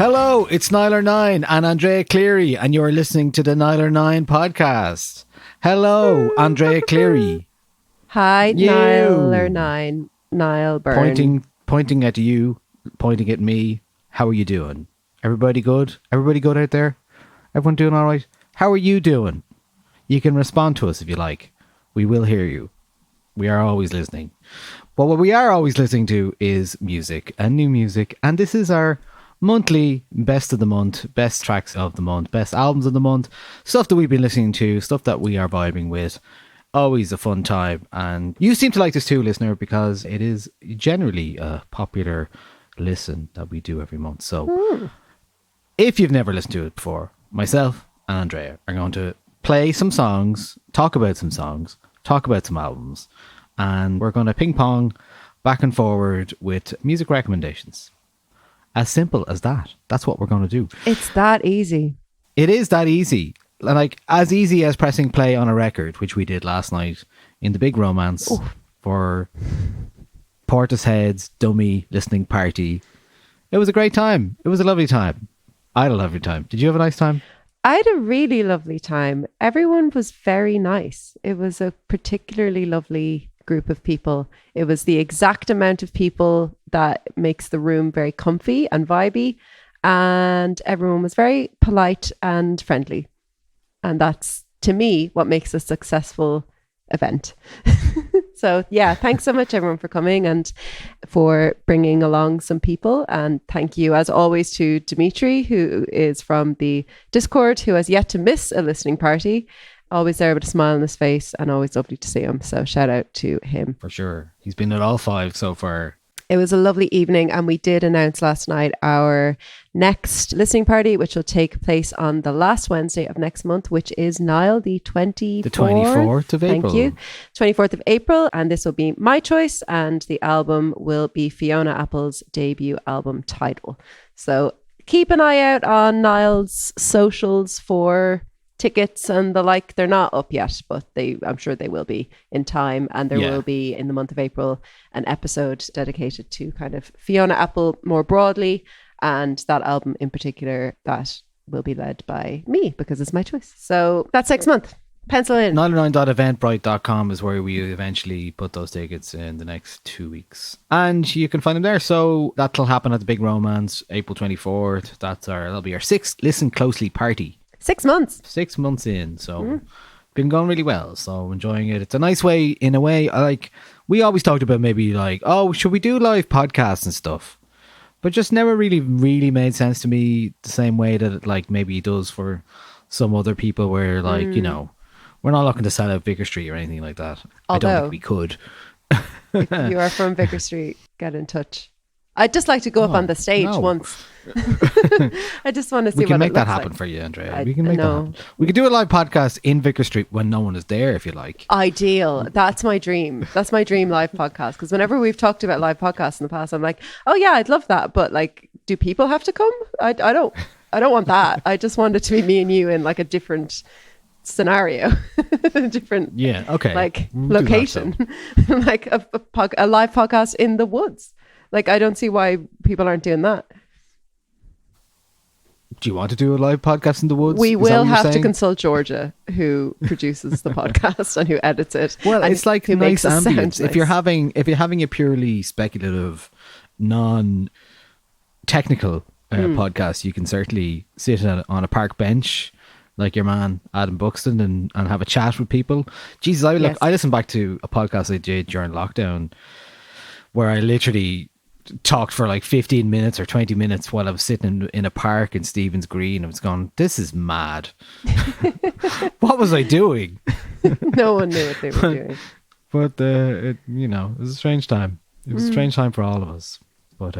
Hello, it's Nialler9 and Andrea Cleary, and you're listening to the Nialler9 Podcast. Hello, Andrea Cleary. Hi, Nialler9, Niall Byrne. Pointing at you, pointing at me. How are you doing? Everybody good? Everybody good out there? Everyone doing all right? How are you doing? You can respond to us if you like. We will hear you. We are always listening. But what we are always listening to is music and new music. And this is our monthly best of the month, best tracks of the month, best albums of the month, stuff that we've been listening to, stuff that we are vibing with. Always a fun time. And you seem to like this too, listener, because it is generally a popular listen that we do every month. So if you've never listened to it before, myself and Andrea are going to play some songs, talk about some songs, talk about some albums, and we're going to ping pong back and forward with music recommendations. As simple as that. That's what we're going to do. It's that easy. It is that easy. Like as easy as pressing play on a record, which we did last night in the Big Romance for Portishead's dummy listening party. It was a great time. It was a lovely time. I had a lovely time. Did you have a nice time? I had a really lovely time. Everyone was very nice. It was a particularly lovely group of people. It was the exact amount of people that makes the room very comfy and vibey, and everyone was very polite and friendly. And that's, to me, what makes a successful event. So yeah, thanks so much everyone for coming and for bringing along some people. And thank you as always to Dimitri, who is from the Discord, who has yet to miss a listening party. Always there with a smile on his face and always lovely to see him. So shout out to him. For sure. He's been at all 5 so far. It was a lovely evening, and we did announce last night our next listening party, which will take place on the last Wednesday of next month, which is Niall, the 24th. The 24th of April. Thank you. 24th of April. And this will be my choice, and the album will be Fiona Apple's debut album Tidal. So keep an eye out on Niall's socials for tickets and the like. They're not up yet, but I'm sure they will be in time, and there will be in the month of April an episode dedicated to kind of Fiona Apple more broadly, and that album in particular that will be led by me because it's my choice. So that's next month. Pencil in. Nialler9.eventbrite.com is where we eventually put those tickets in the next 2 weeks, and you can find them there. So that'll happen at the Big Romance, April 24th. That'll be our 6th Listen Closely party. 6 months. 6 months in, so been going really well. So enjoying it. It's a nice way, in a way. Like we always talked about, maybe like, oh, should we do live podcasts and stuff? But just never really made sense to me the same way that it, like maybe it does for some other people. Where like you know, we're not looking to sell out Vicar Street or anything like that. Although, I don't think we could. If you are from Vicar Street, get in touch. I'd just like to go up on the stage once. I just want to see what it looks like. We can make that happen for you, Andrea. We can make that happen. We could do a live podcast in Vicar Street when no one is there, if you like. Ideal. That's my dream. That's my dream live podcast. Because whenever we've talked about live podcasts in the past, I'm like, oh yeah, I'd love that. But like, do people have to come? I don't want that. I just want it to be me and you in like a different scenario, different like location, like a live podcast in the woods. Like, I don't see why people aren't doing that. Do you want to do a live podcast in the woods? We will have to consult Georgia, who produces the podcast and who edits it. Well, it's like nice ambience. Nice. If you're having a purely speculative, non-technical podcast, you can certainly sit on a park bench like your man Adam Buxton and have a chat with people. Jesus, I listened back to a podcast I did during lockdown where I literally talked for like 15 minutes or 20 minutes while I was sitting in a park in Stephen's Green. I was going, this is mad. What was I doing? No one knew what they were doing. But, it was a strange time. It was a strange time for all of us. But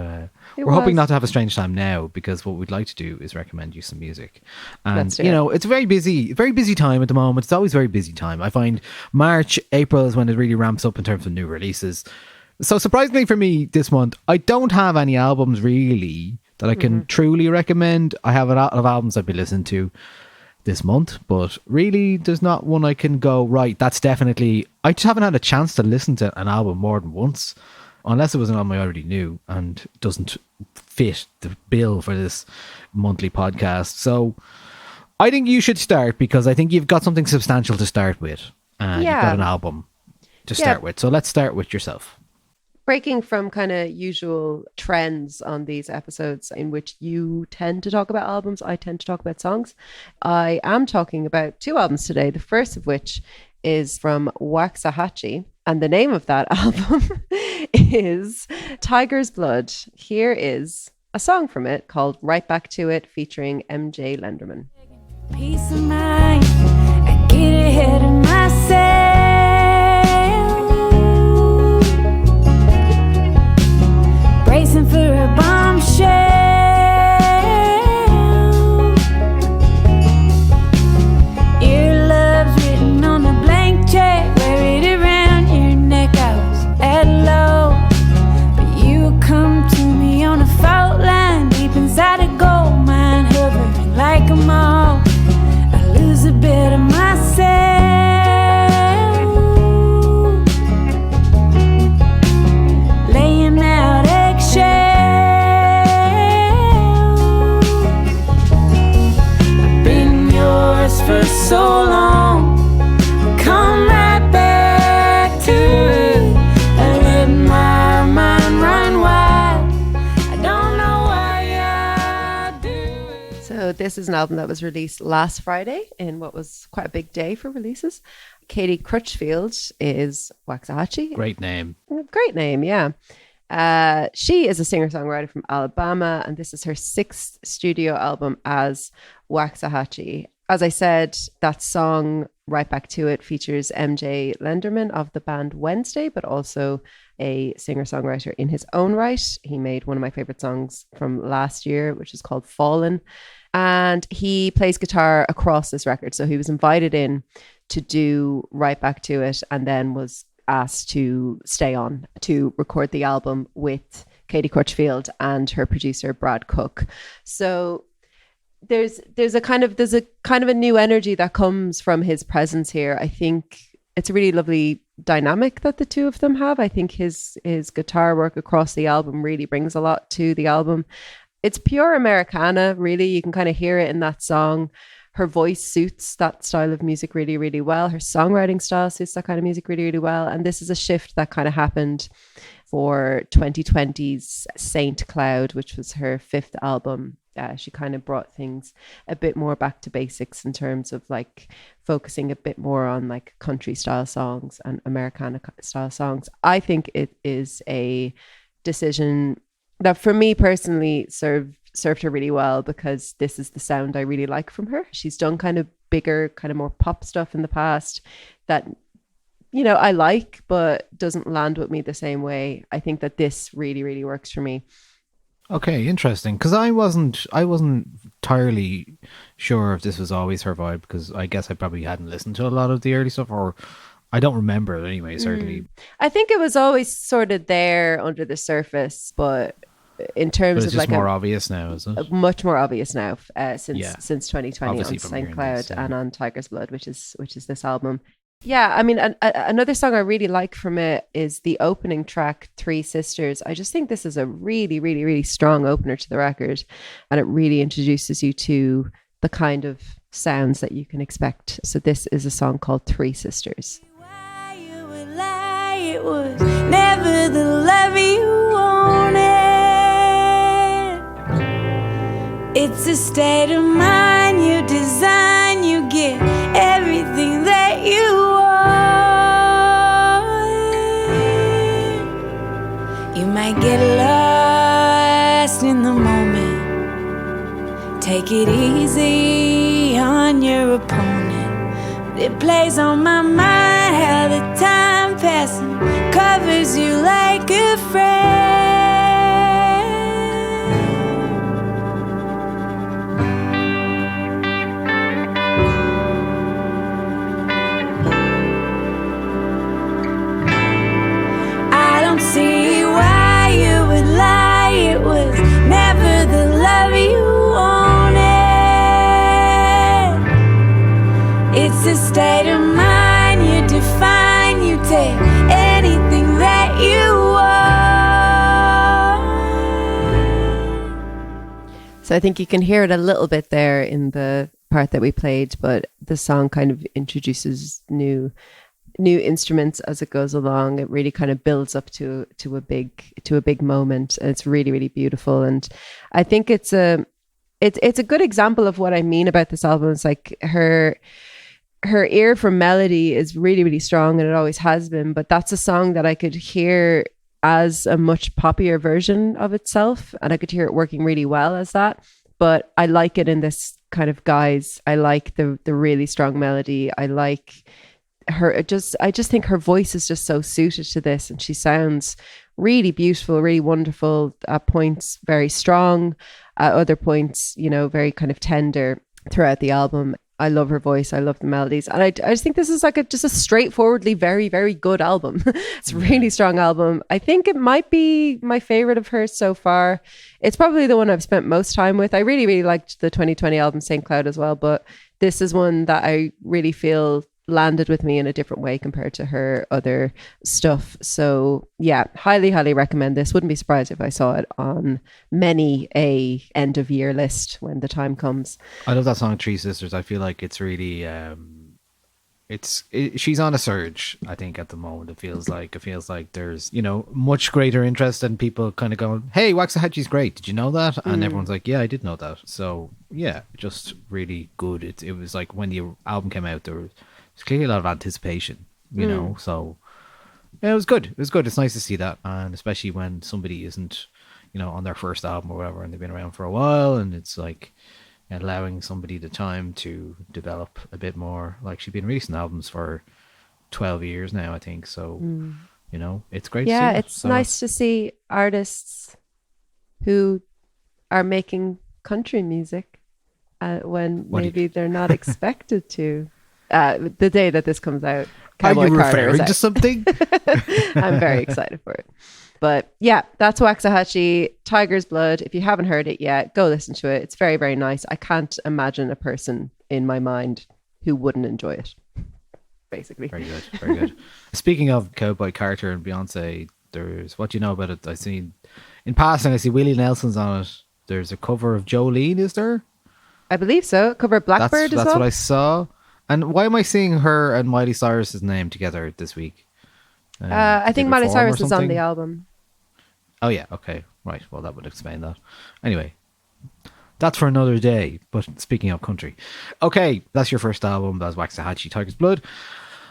we're hoping not to have a strange time now, because what we'd like to do is recommend you some music. And, it's a very busy time at the moment. It's always a very busy time. I find March, April is when it really ramps up in terms of new releases. So surprisingly for me this month, I don't have any albums really that I can truly recommend. I have a lot of albums I've been listening to this month, but really there's not one I can go, right, that's definitely... I just haven't had a chance to listen to an album more than once. unless it was an album I already knew and doesn't fit the bill for this monthly podcast. So I think you should start, because I think you've got something substantial to start with, and you've got an album to start with. So let's start with yourself. Breaking from kind of usual trends on these episodes in which you tend to talk about albums, I tend to talk about songs. I am talking about 2 albums today, the first of which is from Waxahatchee, and the name of that album is Tiger's Blood. Here is a song from it called Right Back to It, featuring MJ Lenderman. Peace of mind, I get ahead of myself. Bracing for a bombshell. Your love's written on a blank check. Wear it around your neck. I was at low, but you come to me on a fault line, deep inside a gold mine, hovering like a moth. I lose a bit of myself. For so long, come right back to it. I let my mind run wild. I don't know why I do it. So this is an album that was released last Friday in what was quite a big day for releases. Katie Crutchfield is Waxahatchee. Great name. Great name, yeah. She is a singer-songwriter from Alabama, and this is her 6th studio album as Waxahatchee. As I said, that song, Right Back to It, features MJ Lenderman of the band Wednesday, but also a singer-songwriter in his own right. He made one of my favorite songs from last year, which is called Fallen. And he plays guitar across this record. So he was invited in to do Right Back to It, and then was asked to stay on to record the album with Katie Crutchfield and her producer, Brad Cook. So there's a kind of a new energy that comes from his presence here. I think it's a really lovely dynamic that the two of them have. I think his guitar work across the album really brings a lot to the album. It's pure Americana, really. You can kind of hear it in that song. Her voice suits that style of music really, really well. Her songwriting style suits that kind of music really, really well. And this is a shift that kind of happened for 2020's Saint Cloud, which was her 5th album. She kind of brought things a bit more back to basics in terms of like focusing a bit more on like country style songs and Americana style songs. I think it is a decision that for me personally served her really well, because this is the sound I really like from her. She's done kind of bigger, kind of more pop stuff in the past that, you know, I like, but doesn't land with me the same way. I think that this really, really works for me. Okay, interesting. Because I wasn't entirely sure if this was always her vibe, because I guess I probably hadn't listened to a lot of the early stuff, or I don't remember it anyway, certainly. I think it was always sort of there under the surface, but in terms it's of just like more obvious now, is it? Much more obvious now since 2020 Obviously on from St. hearing Cloud this, yeah. and on Tiger's Blood, which is this album. Yeah, I mean, another song I really like from it is the opening track, Three Sisters. I just think this is a really, really, really strong opener to the record, and it really introduces you to the kind of sounds that you can expect. So this is a song called Three Sisters. Why you would lie, it was never the love you wanted. It's a state of mind you design, you get everything that you want. You might get lost in the moment. Take it easy on your opponent. But it plays on my mind how the time passing covers you like a friend. See why you would lie, it was never the love you wanted. It's a state of mind you define, you take anything that you want. So I think you can hear it a little bit there in the part that we played, but the song kind of introduces new instruments as it goes along. It really kind of builds up to a big moment, and it's really, really beautiful. And I think it's a good example of what I mean about this album. It's like her ear for melody is really, really strong, and it always has been, but that's a song that I could hear as a much poppier version of itself, and I could hear it working really well as that. But I like it in this kind of guise. I like the really strong melody. I like her. I just think her voice is just so suited to this, and she sounds really beautiful, really wonderful. At points very strong, at other points, very kind of tender throughout the album. I love her voice. I love the melodies. And I just think this is like just a straightforwardly very, very good album. It's a really strong album. I think it might be my favorite of hers so far. It's probably the one I've spent most time with. I really, really liked the 2020 album, St. Cloud, as well. But this is one that I really feel landed with me in a different way compared to her other stuff. So yeah, highly, highly recommend this. Wouldn't be surprised if I saw it on many a end of year list when the time comes. I love that song Three Sisters. I feel like it's really she's on a surge, I think, at the moment. It feels like there's much greater interest, and people kind of going, hey, Waxahatchee's great, did you know that? And everyone's like, yeah, I did know that. So yeah, just really good. It was like when the album came out, there's clearly a lot of anticipation, so yeah, it was good. It's nice to see that, and especially when somebody isn't on their first album or whatever, and they've been around for a while, and it's like allowing somebody the time to develop a bit more. Like, she's been releasing albums for 12 years now, I think, so it's great to see that. It's nice to see artists who are making country music when maybe they're not expected to. The day that this comes out, Cowboy Are you Carter referring to something? I'm very excited for it. But yeah, that's Waxahatchee, Tiger's Blood. If you haven't heard it yet, go listen to it. It's very, very nice. I can't imagine a person in my mind who wouldn't enjoy it, basically. Very good, very good. Speaking of Cowboy Carter and Beyonce, there's what you know about it. I see in passing, I see Willie Nelson's on it. There's a cover of Jolene, is there? I believe so. Cover of Blackbird as well. That's what I saw. And why am I seeing her and Miley Cyrus's name together this week? I think Miley Cyrus is on the album. Oh yeah, okay, right. Well, that would explain that. Anyway, that's for another day. But speaking of country, okay, that's your first album. That's Waxahatchee, Tiger's Blood.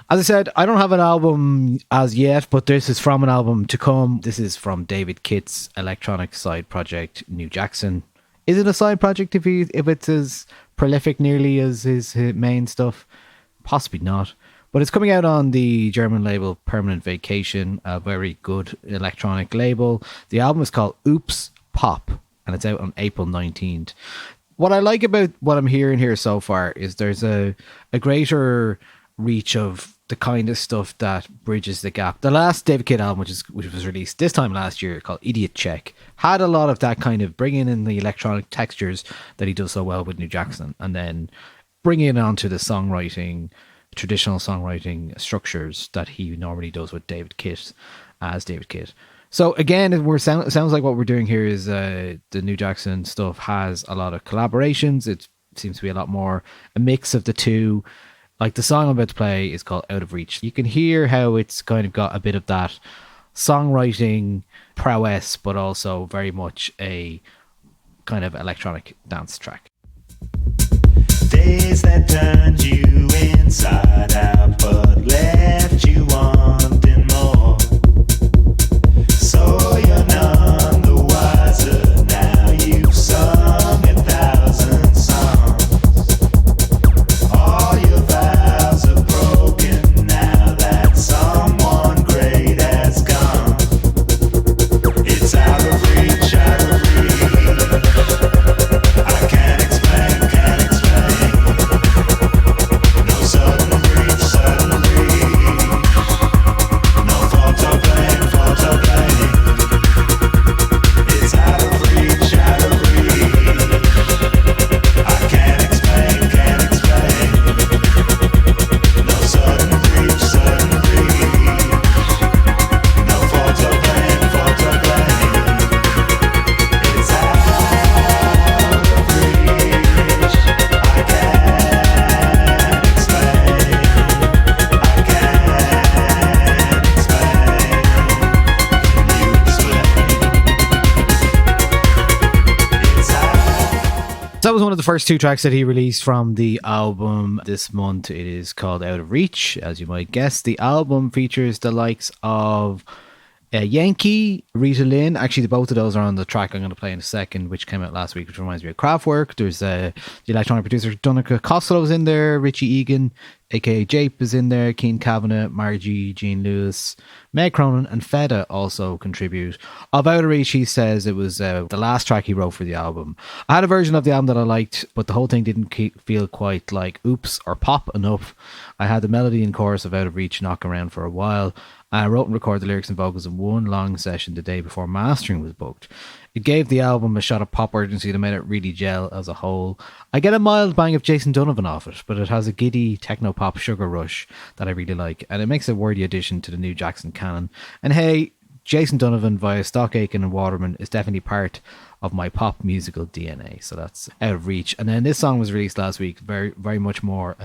As I said, I don't have an album as yet, but this is from an album to come. This is from David Kitt's electronic side project, New Jackson. Is it a side project if it's as prolific nearly as his main stuff? Possibly not. But it's coming out on the German label Permanent Vacation, a very good electronic label. The album is called Oops Pop, and it's out on April 19th. What I like about what I'm hearing here so far is there's a greater reach of the kind of stuff that bridges the gap. The last David Kitt album, which was released this time last year, called Idiot Check, had a lot of that kind of bringing in the electronic textures that he does so well with New Jackson, and then bringing it onto the songwriting, traditional songwriting structures that he normally does with David Kitt as David Kitt. So again, it sounds like what we're doing here is the New Jackson stuff has a lot of collaborations. It seems to be a lot more a mix of the two. Like the song I'm about to play is called Out of Reach. You can hear how it's kind of got a bit of that songwriting prowess, but also very much a kind of electronic dance track. Days that turned you inside out, but left you wanting more. So you're none the wiser now. You've sung 1,000 songs. All your vows are broken now that someone great has gone. It's out of reach, out of reach. I can't explain. No sudden reach, no That was one of the first 2 tracks that he released from the album this month. It is called Out of Reach, as you might guess. The album features the likes of Yankee, Rita Lynn. Actually, both of those are on the track I'm going to play in a second, which came out last week, which reminds me of Kraftwerk. There's the electronic producer Donica Costello's in there, Richie Egan, aka Jape, is in there, Keen Kavanagh, Margie, Jean Lewis, Meg Cronin, and Feda also contribute. Of Out of Reach, he says it was the last track he wrote for the album. I had a version of the album that I liked, but the whole thing didn't feel quite like oops or pop enough. I had the melody and chorus of Out of Reach knocking around for a while. I wrote and recorded the lyrics and vocals in one long session the day before mastering was booked. It gave the album a shot of pop urgency that made it really gel as a whole. I get a mild bang of Jason Donovan off it, but it has a giddy techno-pop sugar rush that I really like, and it makes a worthy addition to the new Jackson canon. And hey, Jason Donovan via Stock Aitken and Waterman is definitely part of my pop musical DNA, so that's Out of Reach. And then this song was released last week, very, very much more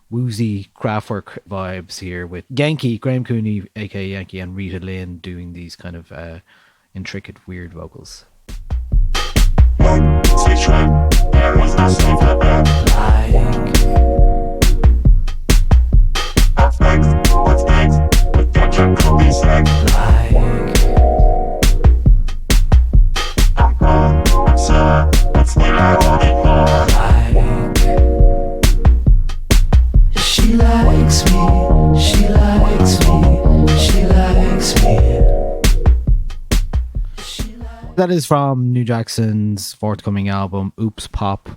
woozy Kraftwerk vibes here, with Yankee, Graham Cooney, aka Yankee, and Rita Lynn doing these kind of intricate, weird vocals. She likes me, she likes me, she likes me. That is from New Jackson's forthcoming album, Oops Pop.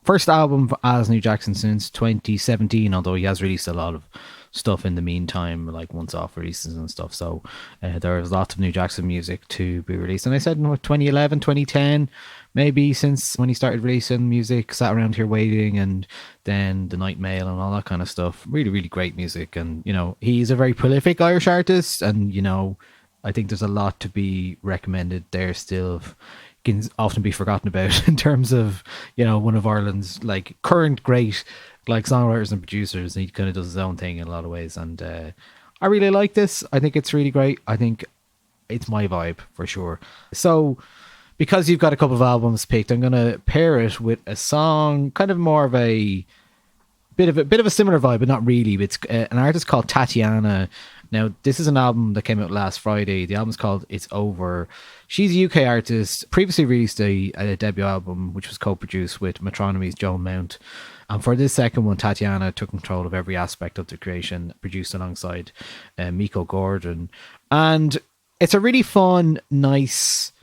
First album as New Jackson since 2017, although he has released a lot of stuff in the meantime, like once-off releases and stuff. So there's lots of New Jackson music to be released. And I said in 2011, 2010, maybe, since when he started releasing music, sat around here waiting, and then the Night Mail and all that kind of stuff. Really, really great music. And, you know, he's a very prolific Irish artist, and, you know, I think there's a lot to be recommended there still. Can often be forgotten about in terms of, you know, one of Ireland's like current great like songwriters and producers. He kind of does his own thing in a lot of ways, and I really like this. I think it's really great. I think it's my vibe for sure. So because you've got a couple of albums picked, I'm gonna pair it with a song, kind of more of a bit of a similar vibe, but not really. It's an artist called Tatyana. Now, this is an album that came out last Friday. The album's called It's Over. She's a UK artist, previously released a debut album, which was co-produced with Metronomy's Joan Mount. And for this second one, Tatyana took control of every aspect of the creation, produced alongside Miko Gordon. And it's a really fun, nice,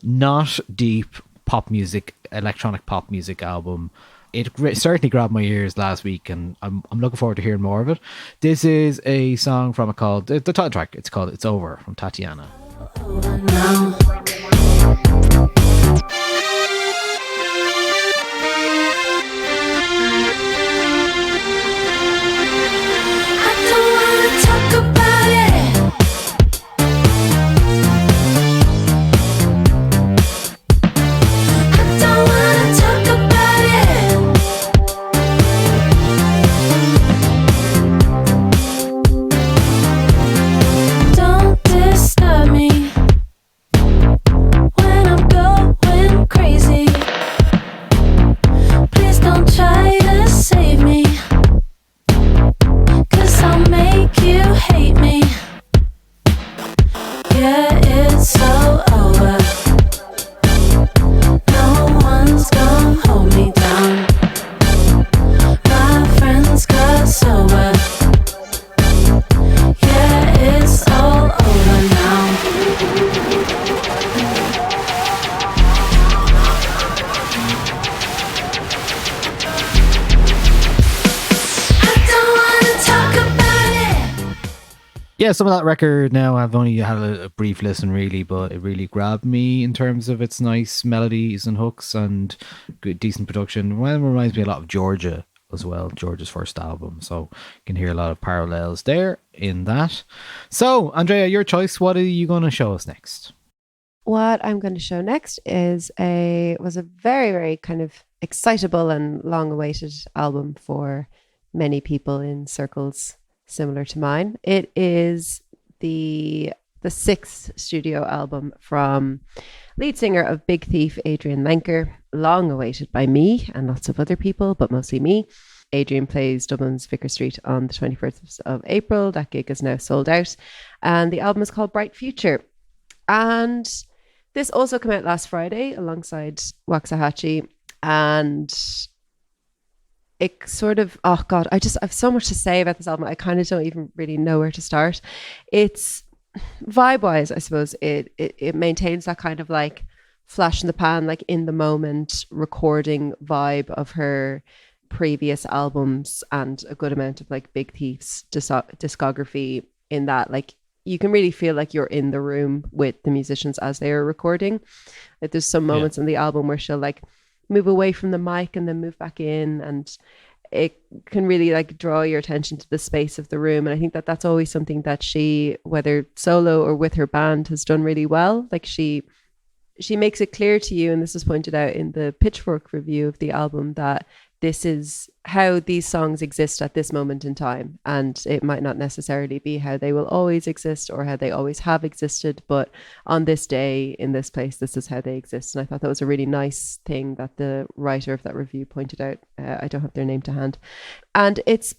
not deep pop music, electronic pop music album. It certainly grabbed my ears last week, and I'm looking forward to hearing more of it. This is a song from it called, the title track, it's called It's Over, from Tatyana. Yeah, some of that record now, I've only had a brief listen really, but it really grabbed me in terms of its nice melodies and hooks and good, decent production. Well, it reminds me a lot of Georgia as well, Georgia's first album. So you can hear a lot of parallels there in that. So, Andrea, your choice. What are you going to show us next? What I'm going to show next was a very, very kind of excitable and long-awaited album for many people in circles similar to mine. It is the sixth studio album from lead singer of Big Thief, Adrianne Lenker, long awaited by me and lots of other people, but mostly me. Adrianne plays Dublin's Vicar Street on the 21st of April. That gig is now sold out. And the album is called Bright Future. And this also came out last Friday alongside Waxahatchee. And it sort of, oh God, I have so much to say about this album. I kind of don't even really know where to start. It's vibe-wise, I suppose, it maintains that kind of like flash in the pan, like in the moment recording vibe of her previous albums and a good amount of like Big Thief's discography, in that like you can really feel like you're in the room with the musicians as they are recording. Like there's some moments in the album where she'll like move away from the mic and then move back in, and it can really like draw your attention to the space of the room. And I think that that's always something that she, whether solo or with her band, has done really well. Like she makes it clear to you, and this is pointed out in the Pitchfork review of the album, that this is how these songs exist at this moment in time. And it might not necessarily be how they will always exist or how they always have existed, but on this day, in this place, this is how they exist. And I thought that was a really nice thing that the writer of that review pointed out. I don't have their name to hand. And it's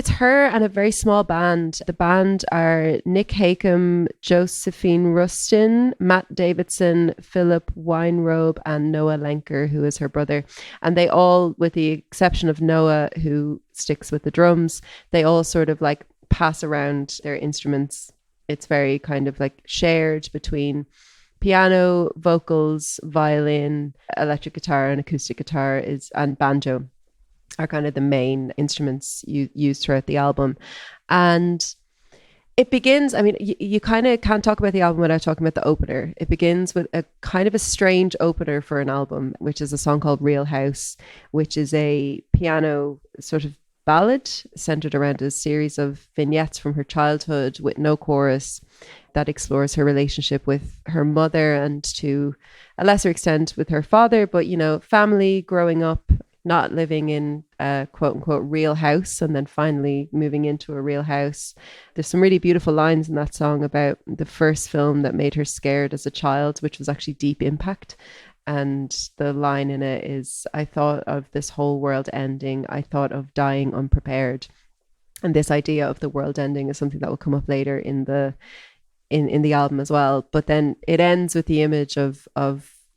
her and a very small band. The band are Nick Hakem, Josephine Rustin, Matt Davidson, Philip Weinrobe, and Noah Lenker, who is her brother. And they all, with the exception of Noah, who sticks with the drums, they all sort of like pass around their instruments. It's very kind of like shared between piano, vocals, violin, electric guitar, and acoustic guitar and banjo are kind of the main instruments used throughout the album. And it begins, I mean, you kind of can't talk about the album without talking about the opener. It begins with a kind of a strange opener for an album, which is a song called Real House, which is a piano sort of ballad centered around a series of vignettes from her childhood with no chorus, that explores her relationship with her mother and to a lesser extent with her father, but, you know, family, growing up, not living in a quote unquote real house, and then finally moving into a real house. There's some really beautiful lines in that song about the first film that made her scared as a child, which was actually Deep Impact. And the line in it is, I thought of this whole world ending. I thought of dying unprepared. And this idea of the world ending is something that will come up later in the album as well. But then it ends with the image of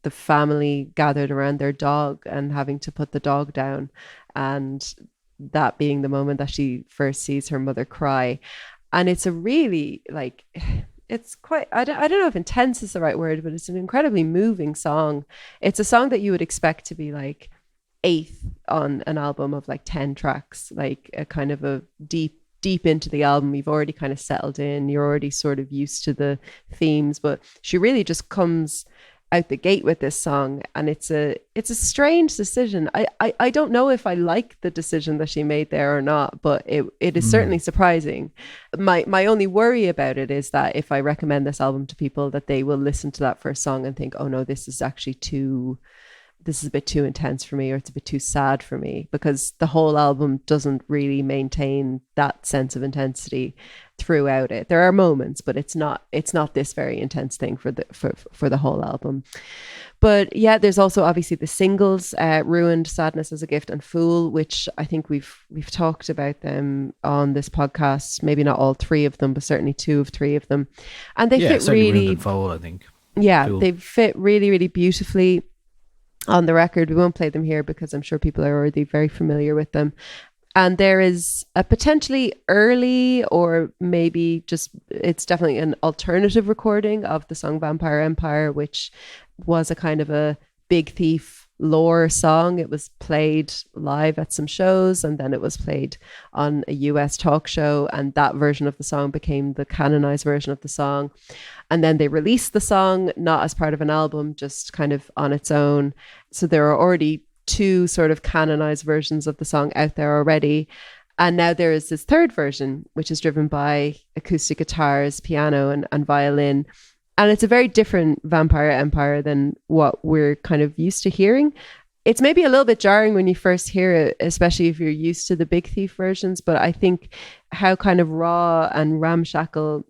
the family gathered around their dog and having to put the dog down, and that being the moment that she first sees her mother cry. And it's a really like, it's quite, I don't know if intense is the right word, but it's an incredibly moving song. It's a song that you would expect to be like 8th on an album of like 10 tracks, like a kind of a deep into the album. You've already kind of settled in, you're already sort of used to the themes, but she really just comes out the gate with this song, and it's a strange decision. I don't know if I like the decision that she made there or not, but it is certainly surprising. My only worry about it is that if I recommend this album to people, that they will listen to that first song and think, oh no, this is a bit too intense for me, or it's a bit too sad for me, because the whole album doesn't really maintain that sense of intensity throughout it. There are moments, but it's not this very intense thing for the whole album. But yeah, there's also obviously the singles, Ruined, Sadness as a Gift, and Fool, which I think we've talked about them on this podcast. Maybe not all 3 of them, but certainly 2 of 3 of them. And they fit really, Ruined and Fool, I think. Yeah, Cool. They fit really, really beautifully on the record. We won't play them here because I'm sure people are already very familiar with them. And there is a potentially early, or maybe just, it's definitely an alternative recording of the song Vampire Empire, which was a kind of a Big Thief lore song. It was played live at some shows, and then it was played on a US talk show, and that version of the song became the canonized version of the song. And then they released the song not as part of an album, just kind of on its own. So there are already 2 sort of canonized versions of the song out there already. And now there is this 3rd version, which is driven by acoustic guitars, piano, and violin. And it's a very different Vampire Empire than what we're kind of used to hearing. It's maybe a little bit jarring when you first hear it, especially if you're used to the Big Thief versions. But I think how kind of raw and ramshackle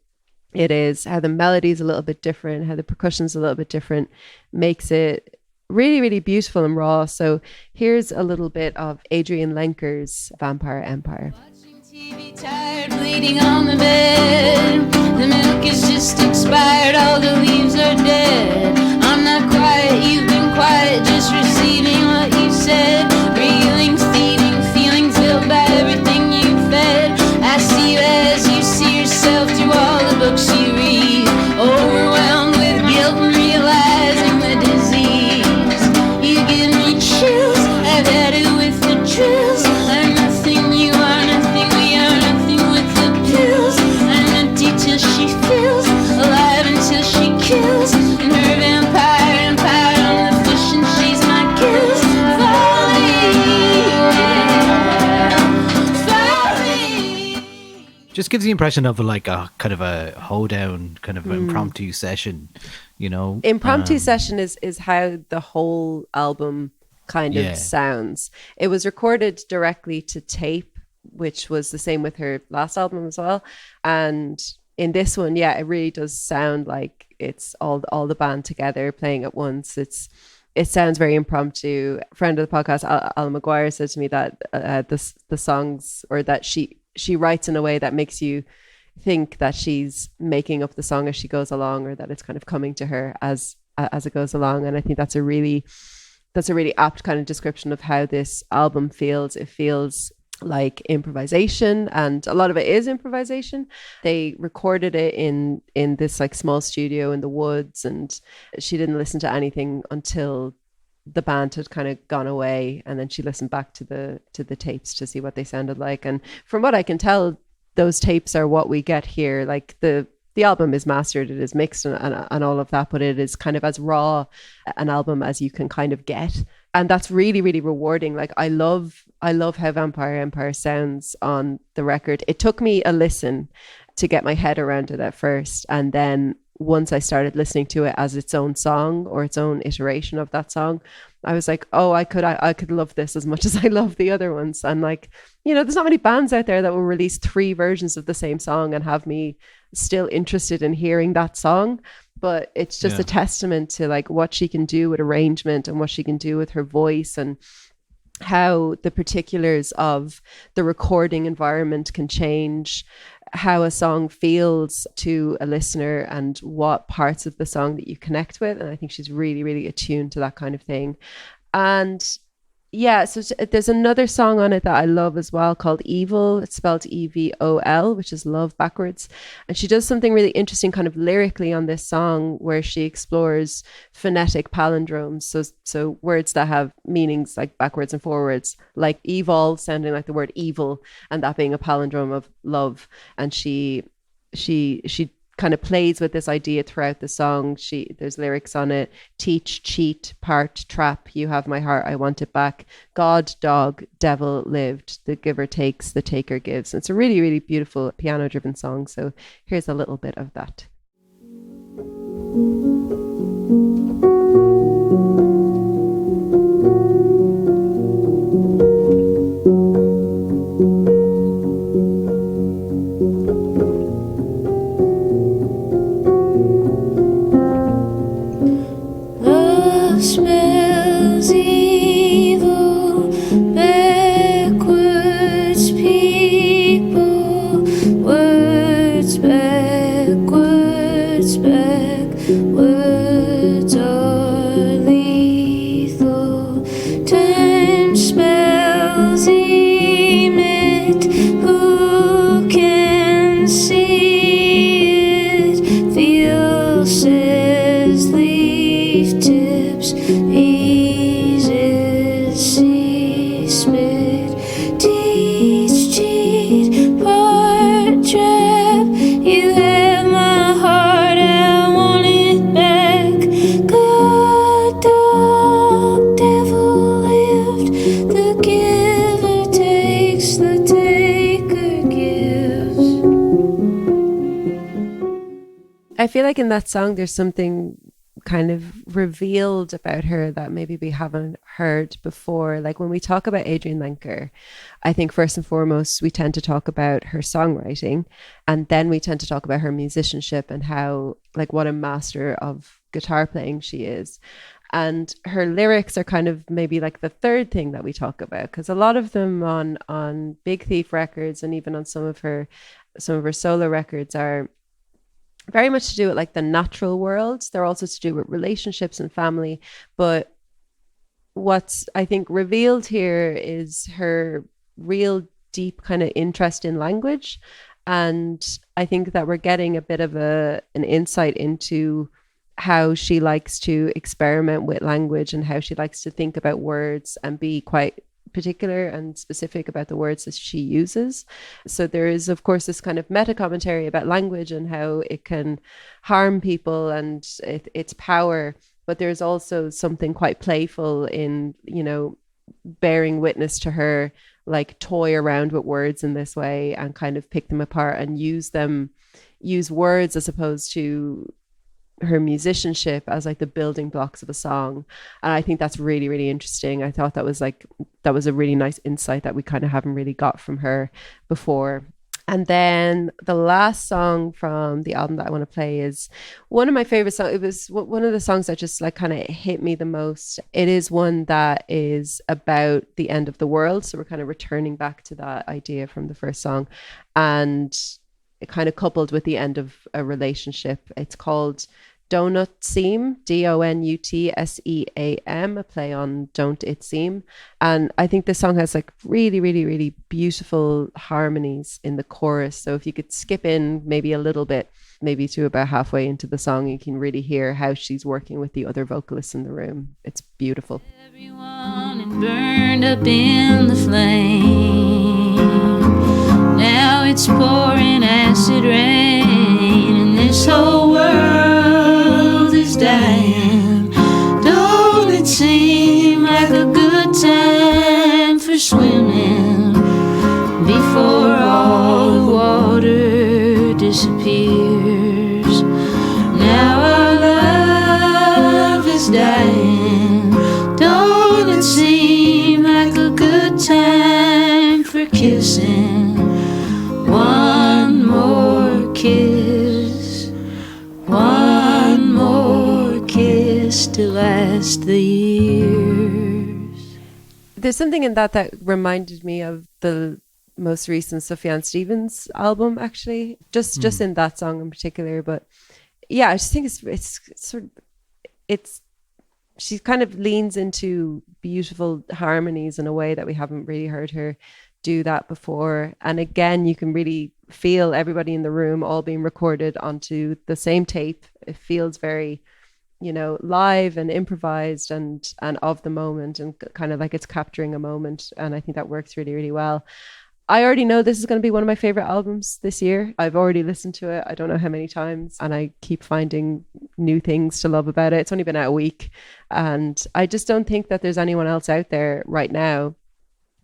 it is, how the melody is a little bit different, how the percussion is a little bit different, makes it really, really beautiful and raw. So here's a little bit of Adrianne Lenker's Vampire Empire. Watching TV, tired, bleeding on the bed. The milk is just expired, all the leaves are dead. I'm not quiet, you've been quiet, just receiving what you said. Reeling, feeding, feeling filled by everything you fed. I see you as you see yourself through all the books you read. Overwhelmed with guilt and realizing the disease. You give me chills, I've had it with the drills. I'm nothing, you are nothing, we are nothing with the pills. I'm empty till she feels, alive until she kills. And her vampire empire on the fish and she's my kills. Just gives the impression of like a kind of a hoedown, kind of impromptu session, you know. Impromptu session is how the whole album kind of sounds. It was recorded directly to tape, which was the same with her last album as well. And in this one, it really does sound like it's all the band together playing at once. It sounds very impromptu. A friend of the podcast, Alan McGuire, said to me that the songs, or that she writes in a way that makes you think that she's making up the song as she goes along, or that it's kind of coming to her as it goes along. And I think that's a really apt kind of description of how this album feels. It feels like improvisation, and a lot of it is improvisation. They recorded it in this like small studio in the woods, and she didn't listen to anything until the band had kind of gone away, and then she listened back to the tapes to see what they sounded like. And from what I can tell, those tapes are what we get here. Like the album is mastered, it is mixed and all of that, but it is kind of as raw an album as you can kind of get. And that's really, really rewarding. Like I love how Vampire Empire sounds on the record. It took me a listen to get my head around it at first, and then once I started listening to it as its own song, or its own iteration of that song, I was like, oh, I could love this as much as I love the other ones. And like, you know, there's not many bands out there that will release 3 versions of the same song and have me still interested in hearing that song. But it's just a testament to like what she can do with arrangement and what she can do with her voice, and how the particulars of the recording environment can change how a song feels to a listener and what parts of the song that you connect with. And I think she's really, really attuned to that kind of thing. And so there's another song on it that I love as well, called Evil. It's spelled EVOL, which is love backwards. And she does something really interesting kind of lyrically on this song, where she explores phonetic palindromes. So words that have meanings like backwards and forwards, like evil sounding like the word evil, and that being a palindrome of love. And she kind of plays with this idea throughout the song. There's lyrics on it: teach, cheat, part, trap, you have my heart, I want it back, God, dog, devil, lived, the giver takes, the taker gives. And it's a really, really beautiful piano driven song. So here's a little bit of that. Smells evil, backwards people, words backwards, backwards are lethal. Time spells emit, who can see it? Feel says leaf tips, easy see spit, teach, cheat, part, trap, you have my heart, I want it back. God, dog, devil, lived, the giver takes, the taker gives. I feel like in that song there's something kind of revealed about her that maybe we haven't heard before. Like when we talk about Adrianne Lenker, I think first and foremost, we tend to talk about her songwriting, and then we tend to talk about her musicianship and how, like, what a master of guitar playing she is. And her lyrics are kind of maybe like the third thing that we talk about, because a lot of them on Big Thief records and even on some of her solo records are very much to do with like the natural world. They're also to do with relationships and family. But what's, I think, revealed here is her real deep kind of interest in language. And I think that we're getting a bit of an insight into how she likes to experiment with language and how she likes to think about words and be quite particular and specific about the words that she uses. So there is, of course, this kind of meta commentary about language and how it can harm people and its power. But there's also something quite playful in, you know, bearing witness to her like toy around with words in this way and kind of pick them apart and use words as opposed to her musicianship as like the building blocks of a song. And I think that's really, really interesting. I thought that was a really nice insight that we kind of haven't really got from her before. And then the last song from the album that I want to play is one of my favorite songs. It was one of the songs that just like kind of hit me the most. It is one that is about the end of the world. So we're kind of returning back to that idea from the first song, and it kind of coupled with the end of a relationship. It's called Donut Seem, DONUTSEAM, a play on Don't It Seem. And I think this song has like really, really, really beautiful harmonies in the chorus. So if you could skip in maybe a little bit, maybe to about halfway into the song, you can really hear how she's working with the other vocalists in the room. It's beautiful. Everyone had burned up in the flame. Now it's pouring acid rain, and this whole world is dying. Don't it seem like a good time for swimming before all the water disappears? Now our love is dying. Don't it seem like a good time for kissing? One more kiss, one more kiss to last the years. There's something in that reminded me of the most recent Sufjan Stevens album, actually, just in that song in particular. But yeah, I just think she kind of leans into beautiful harmonies in a way that we haven't really heard her do that before. And again, you can really feel everybody in the room all being recorded onto the same tape. It feels very, you know, live and improvised and of the moment, and kind of like it's capturing a moment. And I think that works really, really well. I already know this is going to be one of my favorite albums this year. I've already listened to it I don't know how many times, and I keep finding new things to love about it. It's only been out a week, and I just don't think that there's anyone else out there right now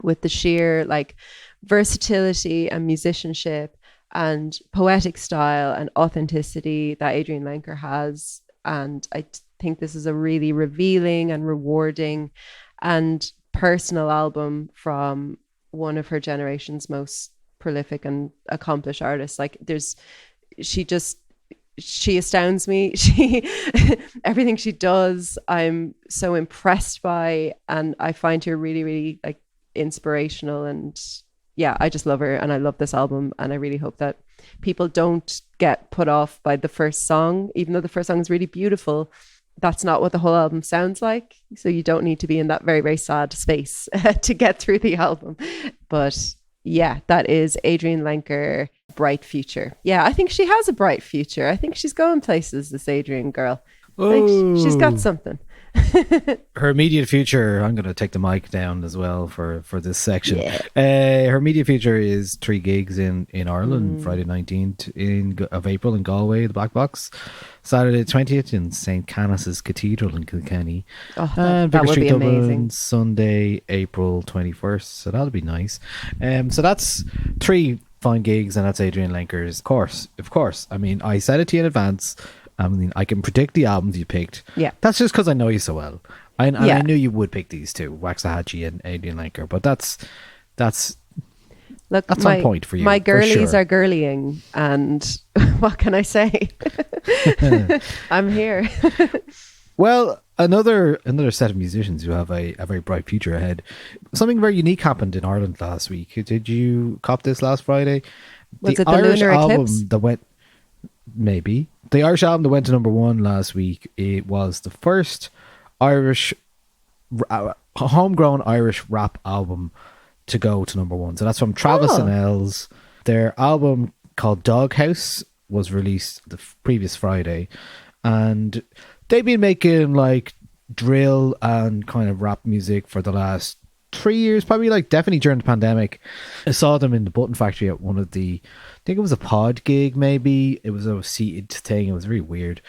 with the sheer like versatility and musicianship and poetic style and authenticity that Adrianne Lenker has. And I think this is a really revealing and rewarding and personal album from one of her generation's most prolific and accomplished artists. Like she astounds me. Everything she does, I'm so impressed by, and I find her really, really like inspirational. And yeah, I just love her, and I love this album, and I really hope that people don't get put off by the first song. Even though the first song is really beautiful, that's not what the whole album sounds like. So you don't need to be in that very, very sad space to get through the album. But yeah, that is Adrianne Lenker, Bright Future. Yeah, I think she has a bright future. I think she's going places, this Adrianne girl. I think she's got something. Her immediate future, I'm going to take the mic down as well for this section. Yeah. Her immediate future is 3 gigs in Ireland, Friday 19th of April in Galway, the Black Box, Saturday 20th in St. Canice's Cathedral in Kilkenny, that Vicar would Street, be Dublin, amazing. Sunday, April 21st. So that'll be nice. So that's 3 fine gigs, and that's Adrianne Lenker's. Of course. I mean, I said it to you in advance. I mean, I can predict the albums you picked. Yeah. That's just because I know you so well. I Yeah. knew you would pick these two, Waxahatchee and Adrianne Lenker, but that's Look, on point for you. My for girlies sure. are girlying, and what can I say? I'm here. Well, another set of musicians who have a very bright future ahead. Something very unique happened in Ireland last week. Did you cop this last Friday? Was it the Irish lunar album eclipse? that went maybe the Irish album that went to number one last week? It was the first Irish homegrown Irish rap album to go to number one. So that's from Travis and Elzzz. Their album called Doghouse was released the previous Friday, and they've been making like drill and kind of rap music for the last 3 years, probably like definitely during the pandemic. I saw them in the Button Factory at one of the, I think it was a pod gig, maybe. It was a seated thing. It was really weird.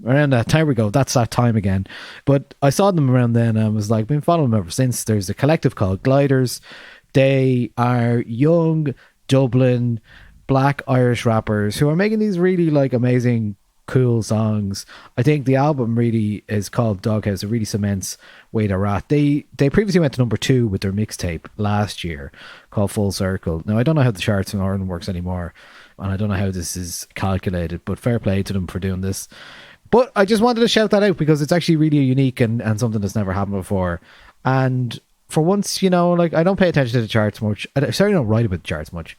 Around that time we go, that's that time again. But I saw them around then and I was like, been following them ever since. There's a collective called Gliders. They are young Dublin black Irish rappers who are making these really like amazing cool songs. I think the album really is called Doghouse. It really cements way to rat. They previously went to number 2 with their mixtape last year called Full Circle. Now I don't know how the charts in Ireland works anymore, and I don't know how this is calculated, but fair play to them for doing this. But I just wanted to shout that out because it's actually really unique and something that's never happened before. And for once, you know, like I don't pay attention to the charts much. I certainly don't write about the charts much.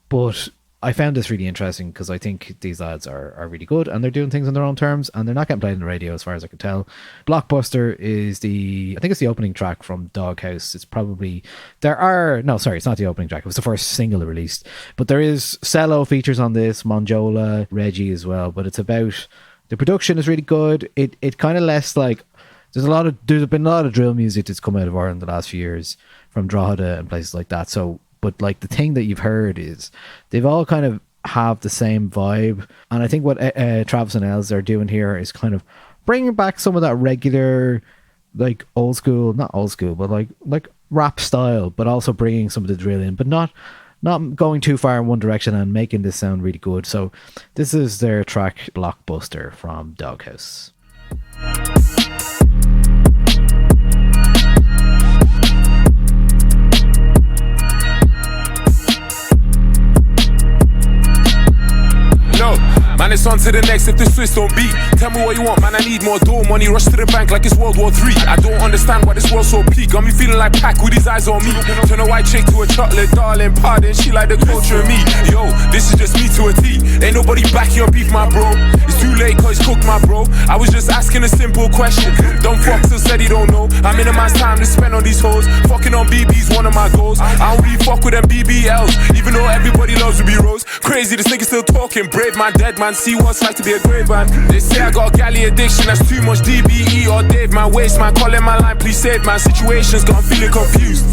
But I found this really interesting because I think these lads are really good and they're doing things on their own terms and they're not getting played on the radio as far as I can tell. Blockbuster is I think it's the opening track from Doghouse. It's probably, it's not the opening track. It was the first single released. But there is Cello features on this, Monjola, Reggie as well. But it's about, the production is really good. It kind of less like, there's been a lot of drill music that's come out of Ireland the last few years from Drogheda and places like that. So, but like the thing that you've heard is they've all kind of have the same vibe. And I think what Travis and Elzzz are doing here is kind of bringing back some of that regular, like old school, not old school, but like rap style, but also bringing some of the drill in, but not going too far in one direction and making this sound really good. So this is their track Blockbuster from Doghouse. Man, it's on to the next if the Swiss don't beat. Tell me what you want, man, I need more dough money. Rush to the bank like it's World War 3. I don't understand why this world's so peak. Got me feeling like Pac with his eyes on me. Turn a white chick to a chocolate, darling, pardon. She like the culture of me. Yo, this is just me to a T. Ain't nobody back your beef, my bro. It's too late cause it's cooked, my bro. I was just asking a simple question. Dumb fuck still said he don't know. I minimize time to spend on these hoes. Fucking on BB's one of my goals. I don't really fuck with them BBLs, even though everybody loves Ruby Rose. Crazy, this nigga still talking. Brave man, dead man, see what's like to be a great man. They say I got a galley addiction, that's too much DBE or Dave, man. Waste man, calling my line, please save man. Situations got I'm feeling confused.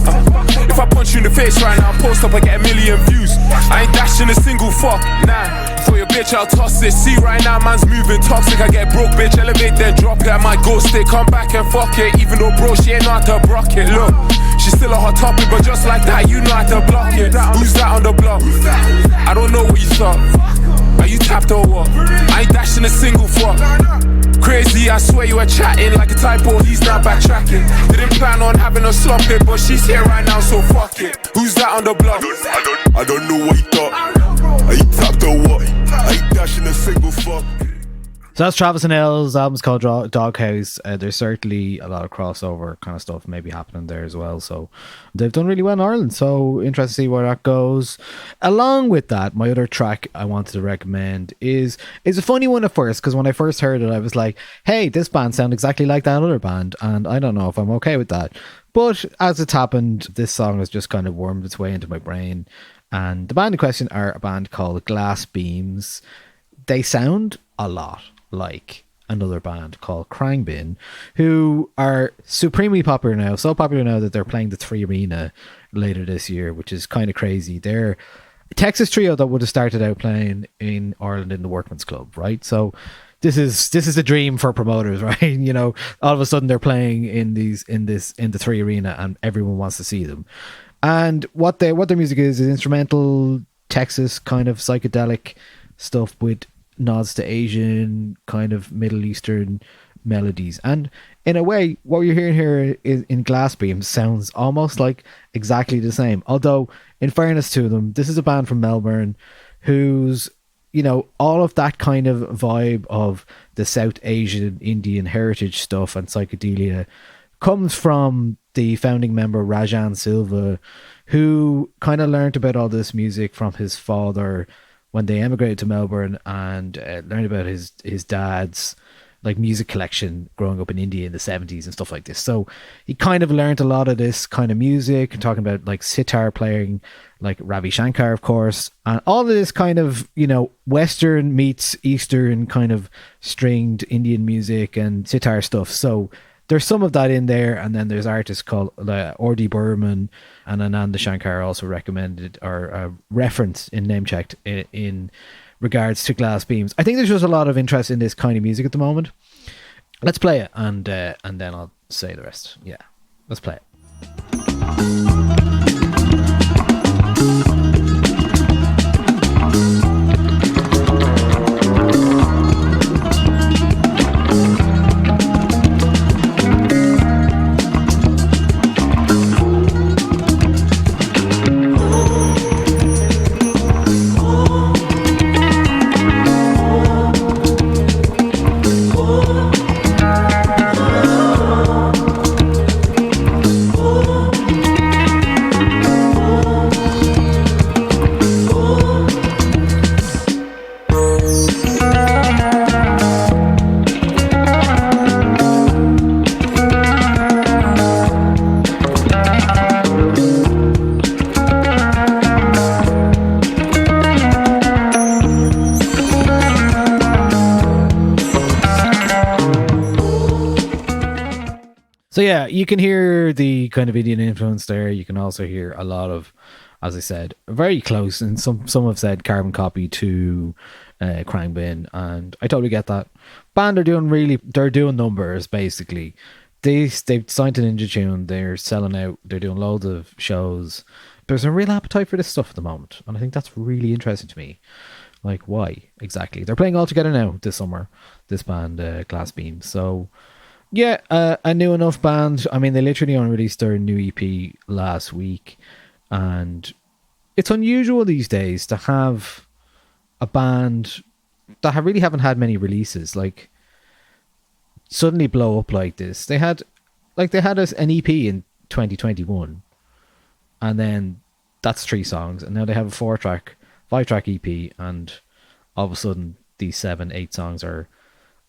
If I punch you in the face right now, post up, I get 1 million views. I ain't dashing a single fuck, nah. For your bitch, I'll toss it. See right now, man's moving toxic. I get broke, bitch, elevate then drop it. I might go stay, come back and fuck it. Even though bro, she ain't know how to block it. Look, she's still a hot topic, but just like that, you know how to block it. Who's that on the block? I don't know what you thought. Are you tapped or what? I ain't dashing a single fuck. Crazy, I swear you were chatting like a typo, he's now backtracking. Didn't plan on having a slop it, but she's here right now, so fuck it. Who's that on the block? I don't know what you thought. Are you tapped or what? I ain't dashing a single fuck. So that's Travis and Elzz's album's called Doghouse. There's certainly a lot of crossover kind of stuff maybe happening there as well. So they've done really well in Ireland. So interested to see where that goes. Along with that, my other track I wanted to recommend is a funny one at first, because when I first heard it, I was like, hey, this band sounds exactly like that other band, and I don't know if I'm okay with that. But as it's happened, this song has just kind of wormed its way into my brain. And the band in question are a band called Glass Beams. They sound a lot like another band called Crangbin, who are supremely popular now, so popular now that they're playing the 3 Arena later this year, which is kind of crazy. They're a Texas trio that would have started out playing in Ireland in the Workman's Club, right? So this is a dream for promoters, right? You know, all of a sudden they're playing in the 3 Arena and everyone wants to see them. And what their music is instrumental Texas kind of psychedelic stuff with nods to Asian, kind of Middle Eastern melodies. And in a way, what you're hearing here in Glass Beams sounds almost like exactly the same. Although, in fairness to them, this is a band from Melbourne who's, you know, all of that kind of vibe of the South Asian Indian heritage stuff and psychedelia comes from the founding member Rajan Silva, who kind of learned about all this music from his father when they emigrated to Melbourne, and learned about his dad's like music collection growing up in India in the 70s and stuff like this. So he kind of learned a lot of this kind of music, and talking about like sitar playing, like Ravi Shankar, of course, and all of this kind of, you know, Western meets Eastern kind of stringed Indian music and sitar stuff. So there's some of that in there, and then there's artists called Ordi Burman and Ananda Shankar also recommended or referenced in name checked in regards to Glass Beams. I think there's just a lot of interest in this kind of music at the moment. Let's play it, and then I'll say the rest. Yeah, let's play it. So yeah, you can hear the kind of Indian influence there. You can also hear a lot of, as I said, very close, and some have said carbon copy to Krang Bin, and I totally get that. Band are doing numbers basically. They've signed to Ninja Tune. They're selling out. They're doing loads of shows. There's a real appetite for this stuff at the moment, and I think that's really interesting to me. Like, why exactly? They're playing all together now this summer. This band, Glass Beam. So. Yeah, a new enough band. I mean, they literally only released their new EP last week, and it's unusual these days to have a band that really haven't had many releases, like, suddenly blow up like this. They had an EP in 2021, and then that's 3 songs, and now they have a 5-track EP, and all of a sudden these 7-8 songs are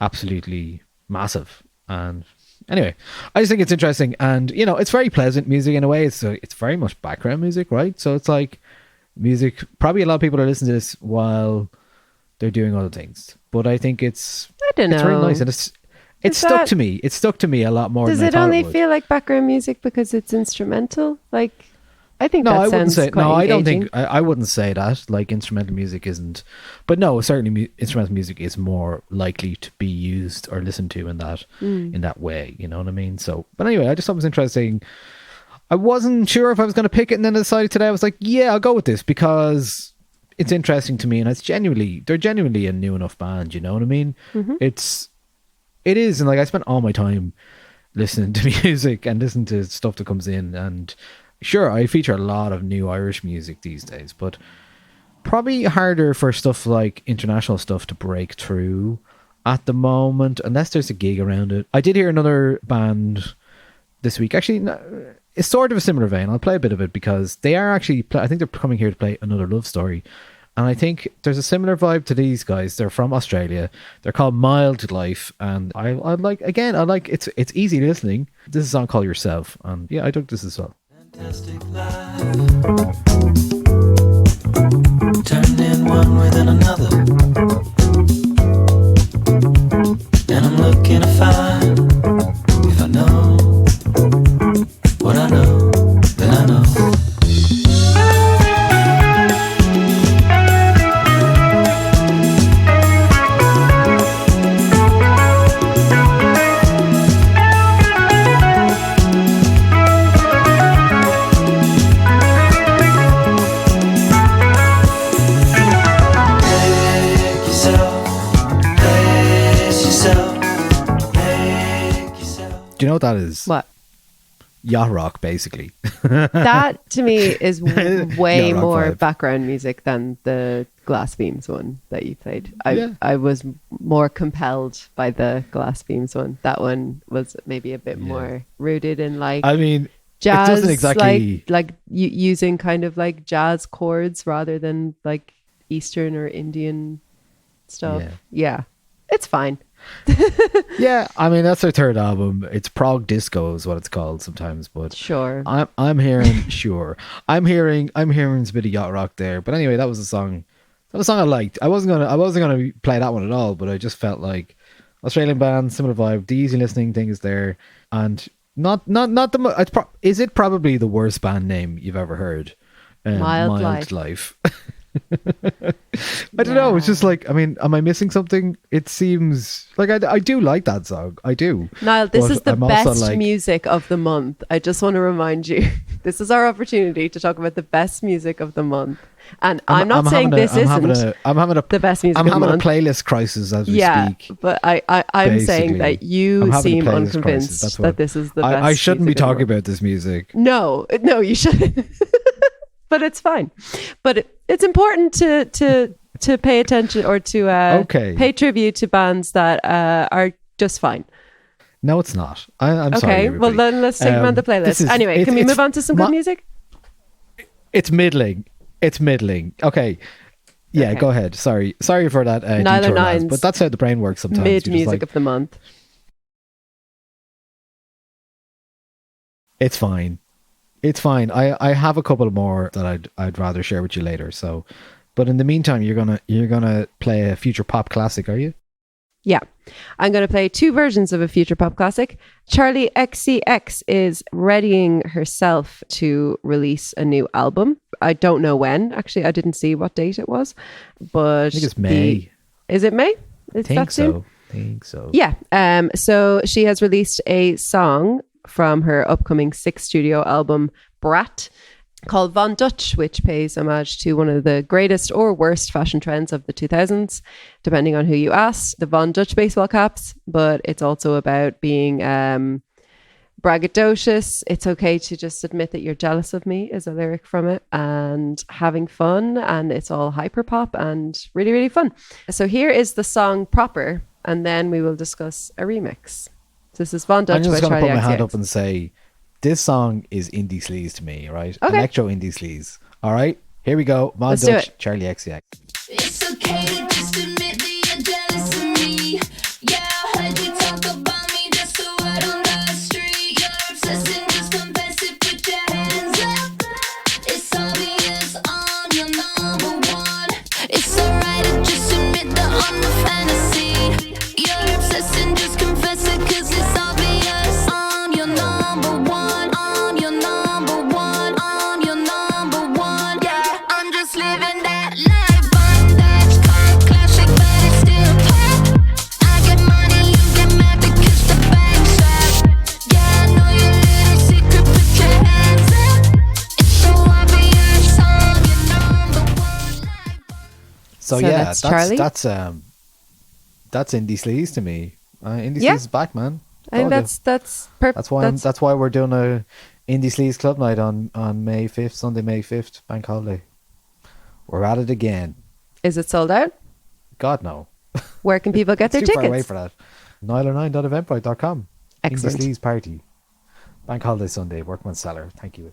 absolutely massive. And anyway, I just think it's interesting, and you know, it's very pleasant music in a way. It's very much background music, right? So it's like music. Probably a lot of people are listening to this while they're doing other things, but I think it's very nice, and it's stuck to me. It stuck to me a lot more. Does than it I thought only it would. feel like background music because it's instrumental? Like, I think No, that I wouldn't sounds say. quite No, I don't engaging. think. I wouldn't say that. Like, instrumental music isn't. But no, certainly instrumental music is more likely to be used or listened to in that way. You know what I mean? So, but anyway, I just thought it was interesting. I wasn't sure if I was going to pick it, and then I decided today I was like, yeah, I'll go with this because it's interesting to me, and they're genuinely a new enough band. You know what I mean? Mm-hmm. It is, and like I spent all my time listening to music and listening to stuff that comes in, and. Sure, I feature a lot of new Irish music these days, but probably harder for stuff like international stuff to break through at the moment, unless there's a gig around it. I did hear another band this week. Actually, it's sort of a similar vein. I'll play a bit of it because they are actually, I think they're coming here to play Another Love Story. And I think there's a similar vibe to these guys. They're from Australia. They're called Mildlife, and I like it's easy listening. This is a song called Yourself, and yeah, I dug this as well. Fantastic life, turning one within another, and I'm looking to find if I know what I know, then I know. Do you know what that is? What? Yacht rock, basically. That to me is way Yeah, rock more vibe. background music than the Glass Beams one that you played. Yeah. I was more compelled by the Glass Beams one. That one was maybe a bit more rooted in like I mean, jazz, it doesn't exactly. like using kind of like jazz chords rather than like Eastern or Indian stuff. Yeah, it's fine. Yeah, I mean that's their third album. It's prog disco is what it's called sometimes, but Sure. I'm hearing I'm hearing a bit of yacht rock there. But anyway, that was a song. That was a song I liked. I wasn't gonna play that one at all, but I just felt like Australian band, similar vibe. The easy listening thing is there, and not the. Is it probably the worst band name you've ever heard? Mild Life. I don't know. It's just like, I mean, am I missing something? It seems like I do like that song. I do. Niall, this But is the I'm also best like- music of the month. I just want to remind you, this is our opportunity to talk about the best music of the month. And I'm not saying this isn't I'm having a the best music I'm of the having a month. playlist crisis as we Yeah, speak. but I'm saying basically. that you I'm having a seem playlist unconvinced crisis. That's that what- this is the best. I shouldn't be music of the talking month. about this music. No, you shouldn't. But it's fine. But it's important to pay attention or to Okay. pay tribute to bands that are just fine. No, it's not. I'm sorry. Okay, well everybody. then let's take them on the this playlist. is- Anyway, can we it's move on to some good music? It's middling. Okay. Yeah, Okay. go ahead. Sorry for that. Niall detour, lads, Nine's but that's how the brain works sometimes. Mid You're just music like, of the month. It's fine. It's fine. I have a couple more that I'd rather share with you later. So, but in the meantime, you're gonna play a future pop classic, are you? Yeah. I'm going to play two versions of a future pop classic. Charli XCX is readying herself to release a new album. I don't know when. Actually, I didn't see what date it was. But I think it's May. Is it May? Is that soon? Think so. Yeah. So she has released a song from her upcoming 6th studio album, Brat, called Von Dutch, which pays homage to one of the greatest or worst fashion trends of the 2000s, depending on who you ask. The Von Dutch baseball caps, but it's also about being braggadocious. It's okay to just admit that you're jealous of me is a lyric from it, and having fun, and it's all hyper pop and really, really fun. So here is the song proper, and then we will discuss a remix. This is Von Dutch I'm just by gonna Charli put my hand XCX. up and say, this song is indie sleaze to me, right? Okay. Electro indie sleaze. All right, here we go. Von Let's do Dutch, it. Charli XCX. It's okay to just admit that you're jealous of me. Yeah, I heard you talk about me just a word on the street. You're obsessed and just confess it, put your hands up. It's obvious I'm your number one. It's alright to just admit that I'm the fantasy. You're obsessed and just confess it, cause it's obvious I'm your number one. I'm your number one. I'm your number one. Yeah, I'm just living that life. Bondage, car classic, but it's still pop. I get money, you get mad because the bank's up. Yeah, I know your little secret, put your hands up. It's so obvious I'm your number one. So, So yeah, that's Charli? that's indie sleaze to me. Indie Yeah. sleaze is back, man. I think Told you. that's perfect. That's why we're doing a indie sleaze club night on May 5th, Sunday, May 5th, bank holiday. We're at it again. Is it sold out? God no. Where can people get It's their too far away tickets? for that. Nialler9.eventbrite.com. Excellent. Indie sleaze party. Bank holiday Sunday, Workman's Cellar. Thank you.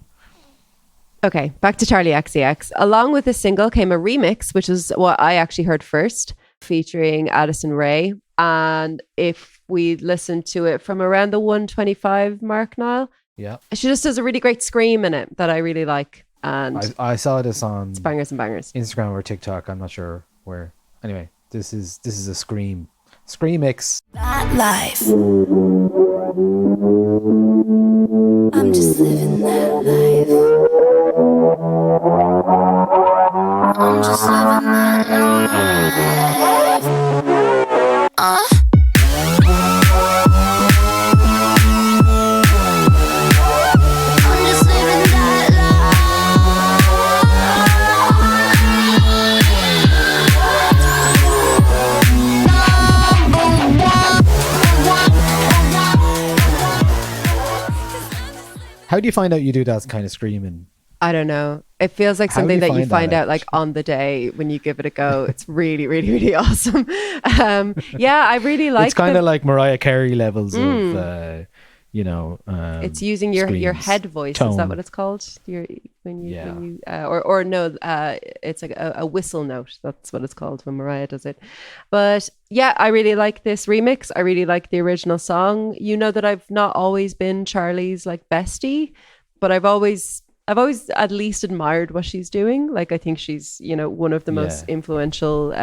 Okay, back to Charli XCX. Along with this single came a remix, which is what I actually heard first, featuring Addison Rae. And if we listen to it from around the 125 mark, Niall, Yeah. she just does a really great scream in it that I really like. And I saw this on it's bangers and bangers. Instagram or TikTok. I'm not sure where. Anyway, this is a scream mix. That life. I'm just living that life. I'm just living that life. I'm just living that life. How do you find out you do that kind of screaming? I don't know. It feels like How do something you that you find find that out like on the day when you give it a go. It's really, really, really awesome. Yeah, I really like It's kind of like Mariah Carey levels of, it's using your screams, head voice. tone. Is that what it's called? It's like a whistle note. That's what it's called when Mariah does it. But yeah, I really like this remix. I really like the original song. You know that I've not always been Charli's like bestie, but I've always at least admired what she's doing. Like, I think she's, one of the most influential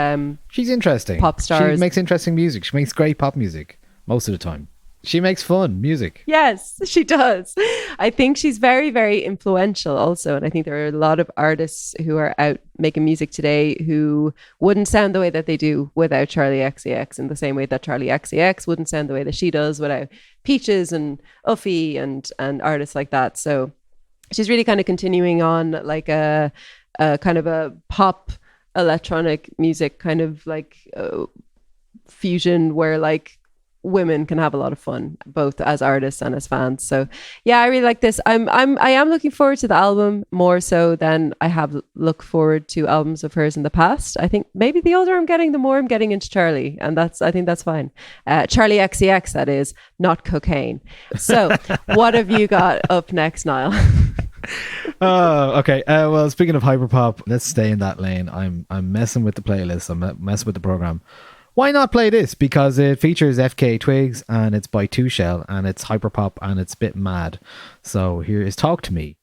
she's interesting. pop stars. She makes interesting music. She makes great pop music most of the time. She makes fun music. Yes, she does. I think she's very, very influential also. And I think there are a lot of artists who are out making music today who wouldn't sound the way that they do without Charli XCX, in the same way that Charli XCX wouldn't sound the way that she does without Peaches and Uffie and artists like that. So she's really kind of continuing on like a kind of a pop electronic music kind of like fusion where like women can have a lot of fun both as artists and as fans. So yeah, I really like this. I am looking forward to the album more so than I have looked forward to albums of hers in the past. I think maybe the older I'm getting, the more I'm getting into Charli, and I think that's fine. Charli XCX, that is, not cocaine. So what have you got up next, Niall? Oh, okay. Well, speaking of hyperpop, let's stay in that lane. I'm messing with the playlist. I'm messing with the program. Why not play this? Because it features FKA Twigs and it's by 2 Shell and it's hyperpop and it's a bit mad. So here is Talk to Me.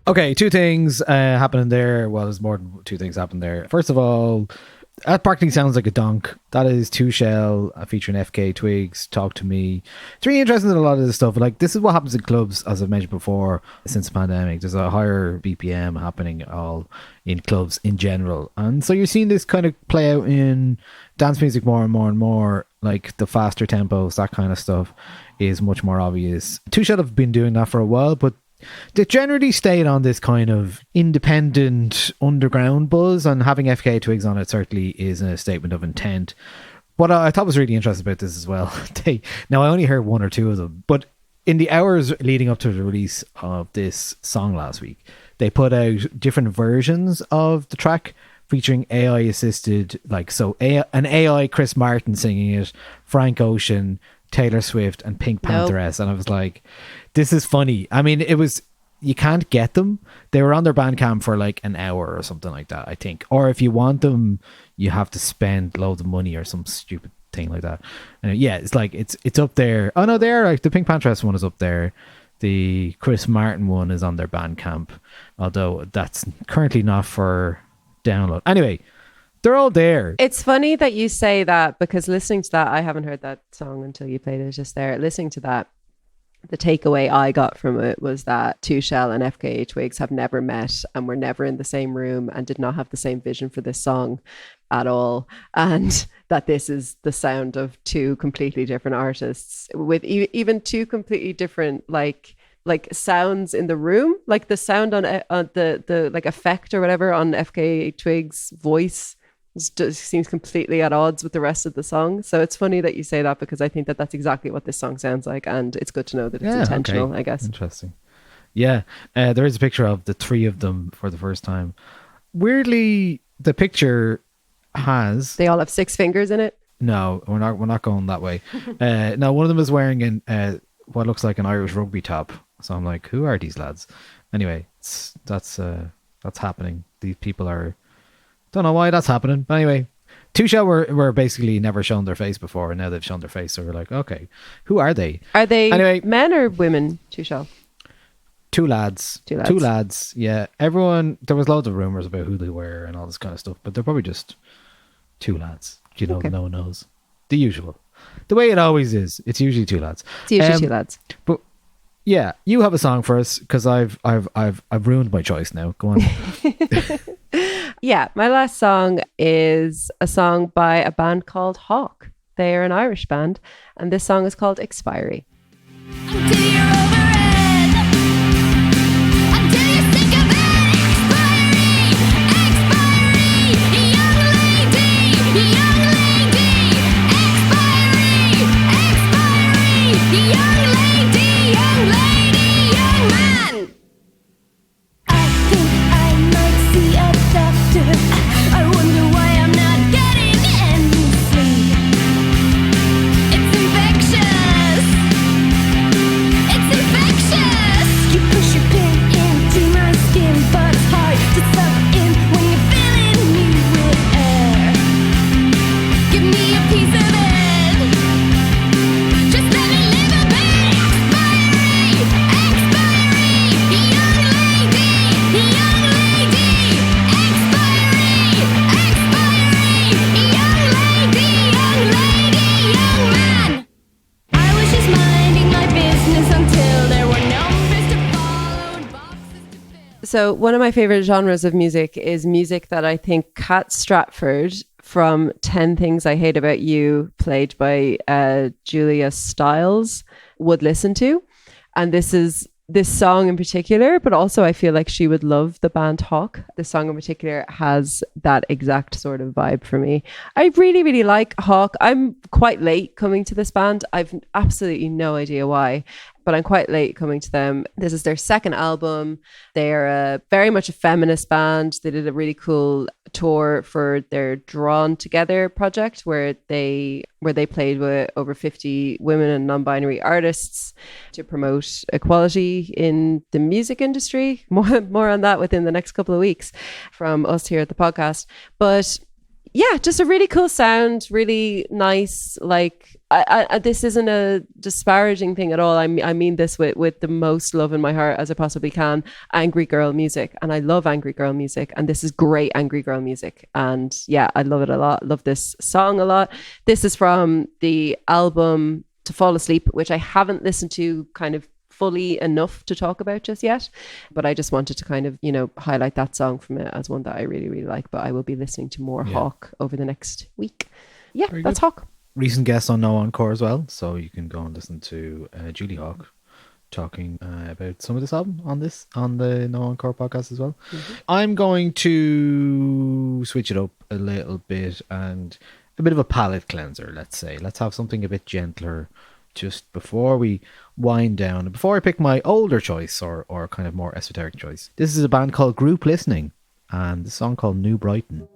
Okay, 2 things happening there. Well, there's more than 2 things happening there. First of all, that practically sounds like a donk. That is 2 Shell featuring FKA Twigs, Talk to Me. It's really interesting in a lot of this stuff. Like, this is what happens in clubs, as I've mentioned before, since the pandemic. There's a higher BPM happening all in clubs in general. And so you're seeing this kind of play out in dance music more and more and more. Like the faster tempos, that kind of stuff is much more obvious. 2 Shell have been doing that for a while, but they generally stayed on this kind of independent underground buzz, and having FKA Twigs on it certainly is a statement of intent. What I thought was really interesting about this as well, now I only heard 1 or 2 of them, but in the hours leading up to the release of this song last week, they put out different versions of the track featuring AI assisted, an AI Chris Martin singing it, Frank Ocean, Taylor Swift and Pink Pantheress. And I was like, this is funny. I mean, you can't get them. They were on their Bandcamp for like an hour or something like that, I think. Or if you want them, you have to spend loads of money or some stupid thing like that. And yeah, it's like, it's up there. Oh no, they're like, the Pink Pantheress one is up there. The Chris Martin one is on their Bandcamp, although that's currently not for download. Anyway, they're all there. It's funny that you say that, because listening to that, I haven't heard that song until you played it just there. Listening to that, the takeaway I got from it was that 2 Shell and FKA Twigs have never met and were never in the same room and did not have the same vision for this song at all. And that this is the sound of 2 completely different artists with even 2 completely different like sounds in the room. Like the sound on the like effect or whatever on FKA Twigs' voice just seems completely at odds with the rest of the song. So it's funny that you say that, because I think that that's exactly what this song sounds like, and it's good to know that it's intentional. Okay. I guess. Interesting. Yeah, there is a picture of the 3 of them for the first time. Weirdly, the picture has, they all have 6 fingers in it. No, we're not going that way. No, one of them is wearing what looks like an Irish rugby top. So I'm like, who are these lads? Anyway, that's happening. These people are, don't know why that's happening. But anyway, Two Shell were basically never shown their face before, and now they've shown their face, so we're like, okay, who are they? Are they Anyway. men or women? Two Shell. Two lads. Two lads. Yeah. Everyone, there was loads of rumors about who they were and all this kind of stuff, but they're probably just two lads. You know, Okay. no one knows. The usual. The way it always is. It's usually two lads. It's usually two lads. But yeah, you have a song for us because I've ruined my choice now. Go on. Yeah, my last song is a song by a band called Havvk. They are an Irish band, and this song is called Expiry. Until you're over it. Until you think of it. Expiry. Expiry. Young lady. Young lady. Expiry. Expiry. Young lady. Young lady. Young man. I think I might see a doctor. I wonder why I'm not getting any sleep. It's infectious. It's infectious. You push your pen into my skin, but it's hard to suck in when you're filling me with air. Give me a piece of it. Just let me live a bit. Expiry. Expiry. Young lady. Young lady. Expiry. Expiry. Young lady. Young lady. Young man. I was just minding my business until there were numbers to follow and boxes to fill. So one of my favorite genres of music is music that I think Kat Stratford from 10 Things I Hate About You, played by Julia Stiles, would listen to. And this is this song in particular, but also I feel like she would love the band Havvk. This song in particular has that exact sort of vibe for me. I really, really like Havvk. I'm quite late coming to this band. I've absolutely no idea why, but I'm quite late coming to them. This is their second album. They're very much a feminist band. They did a really cool tour for their Drawn Together project where they played with over 50 women and non-binary artists to promote equality in the music industry. More on that within the next couple of weeks from us here at the podcast. But yeah, just a really cool sound, really nice. Like, I this isn't a disparaging thing at all. I mean this with the most love in my heart as I possibly can. Angry girl music, and I love angry girl music, and this is great angry girl music. And yeah, I love it a lot. Love this song a lot. This is from the album To Fall Asleep, which I haven't listened to kind of fully enough to talk about just yet, but I just wanted to kind of, you know, highlight that song from it as one that I really, really like. But I will be listening to more Havvk over the next week. Yeah, Very that's good. Havvk. Recent guest on No Encore as well, so you can go and listen to Julie Havvk talking about some of this album on the No Encore podcast as well. I'm going to switch it up a little bit and a bit of a palate cleanser, let's say. Let's have something a bit gentler just before we wind down, before I pick my older choice or kind of more esoteric choice. This is a band called Group Listening and the song called New Brighton.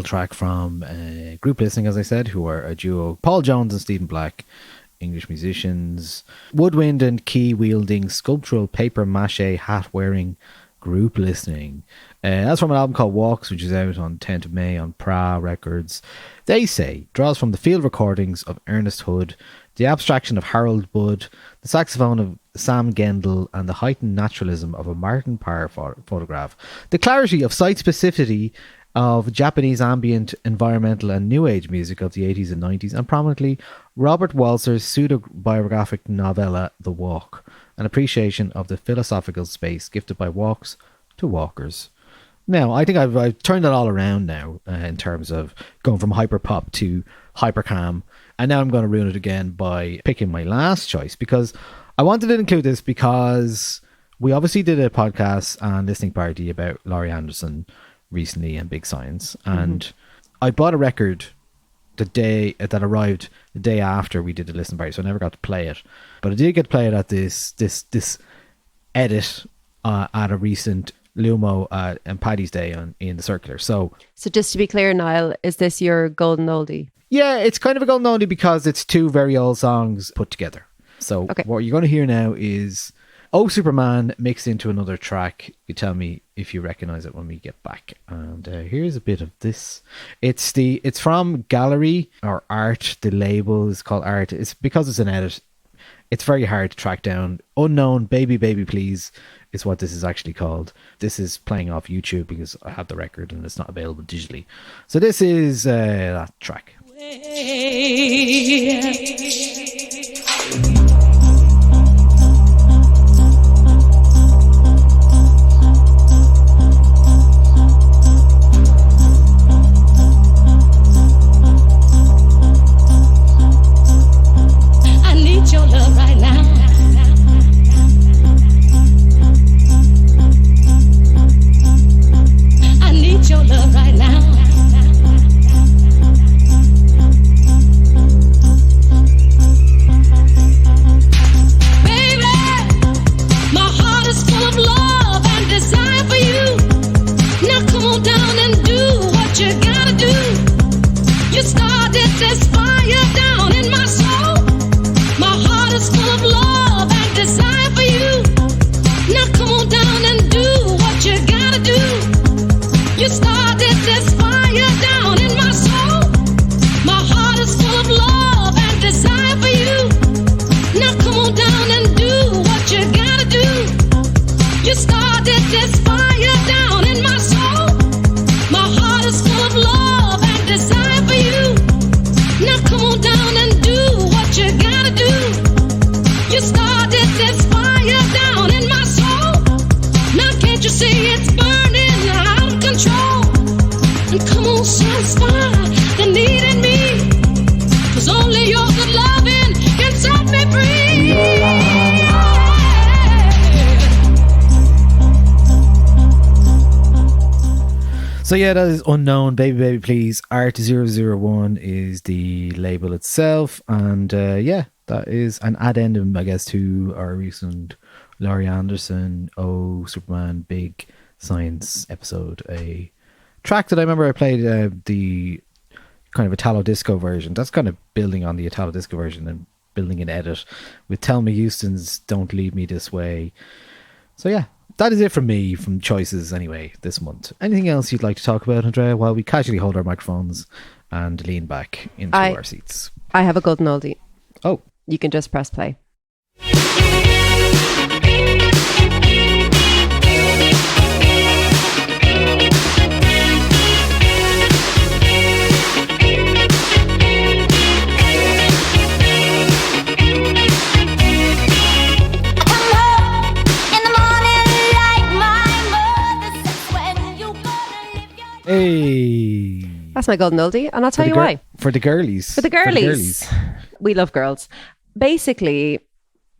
Track from Group Listening, as I said, who are a duo, Paul Jones and Stephen Black, English musicians, woodwind and key wielding, sculptural paper mache hat wearing Group Listening. That's from an album called Walks, which is out on 10th of May on Pra Records. They say draws from the field recordings of Ernest Hood, the abstraction of Harold Budd, the saxophone of Sam Gendel, and the heightened naturalism of a Martin Parr photograph. The clarity of site specificity of Japanese ambient, environmental and new age music of the 80s and 90s, and prominently Robert Walser's pseudo-biographic novella The Walk, an appreciation of the philosophical space gifted by walks to walkers. Now, I think I've turned it all around now in terms of going from hyperpop to hyper calm. And now I'm going to ruin it again by picking my last choice, because I wanted to include this because we obviously did a podcast and listening party about Laurie Anderson recently and Big Science. And I bought a record the day that arrived the day after we did the listening party, so I never got to play it. But I did get to play it at this edit at a recent Lumo and Paddy's Day in the Circular. So just to be clear, Niall, is this your golden oldie? yeah, it's kind of a golden oldie because it's two very old songs put together. So what you're going to hear now is Oh Superman mixed into another track. You tell me if you recognize it when we get back. And here's a bit of this. It's from Gallery or Art. The label is called Art. It's because it's an edit. It's very hard to track down. Unknown Baby Baby Please is what this is actually called. This is playing off YouTube because I have the record and it's not available digitally. So this is that track. I need your love right now. I need your love right now. Baby, my heart is full of love and desire for you. Now come on down and do what you gotta do. You started this fire down in my soul. My heart is full of love and desire for you. Now come on down and do what you gotta do. You started this fire down in my soul. My heart is full of love and desire for you. Now come on down and do what you gotta do. You started this fire down in my soul. My heart is full of love and desire for you. Now come on down and do what you gotta do. You started this fire down in my soul. Now can't you see it's burning out of control? And come on, satisfy the need in me. 'Cause only your good loving can set me free. So yeah, that is Unknown Baby Baby Please. Art 001 is the label itself. And yeah, that is an addendum, I guess, to our recent Laurie Anderson Oh Superman Big Science episode. A track that I remember I played the kind of Italo disco version. That's kind of building on the Italo disco version and building an edit with Tell Me Houston's Don't Leave Me This Way. So yeah, that is it from me, from choices anyway, this month. Anything else you'd like to talk about, Andrea, while we casually hold our microphones and lean back into our seats? I have a golden oldie. Oh. You can just press play. Hey, that's my golden oldie, and I'll tell you why. For the girlies. For the girlies. We love girls. Basically,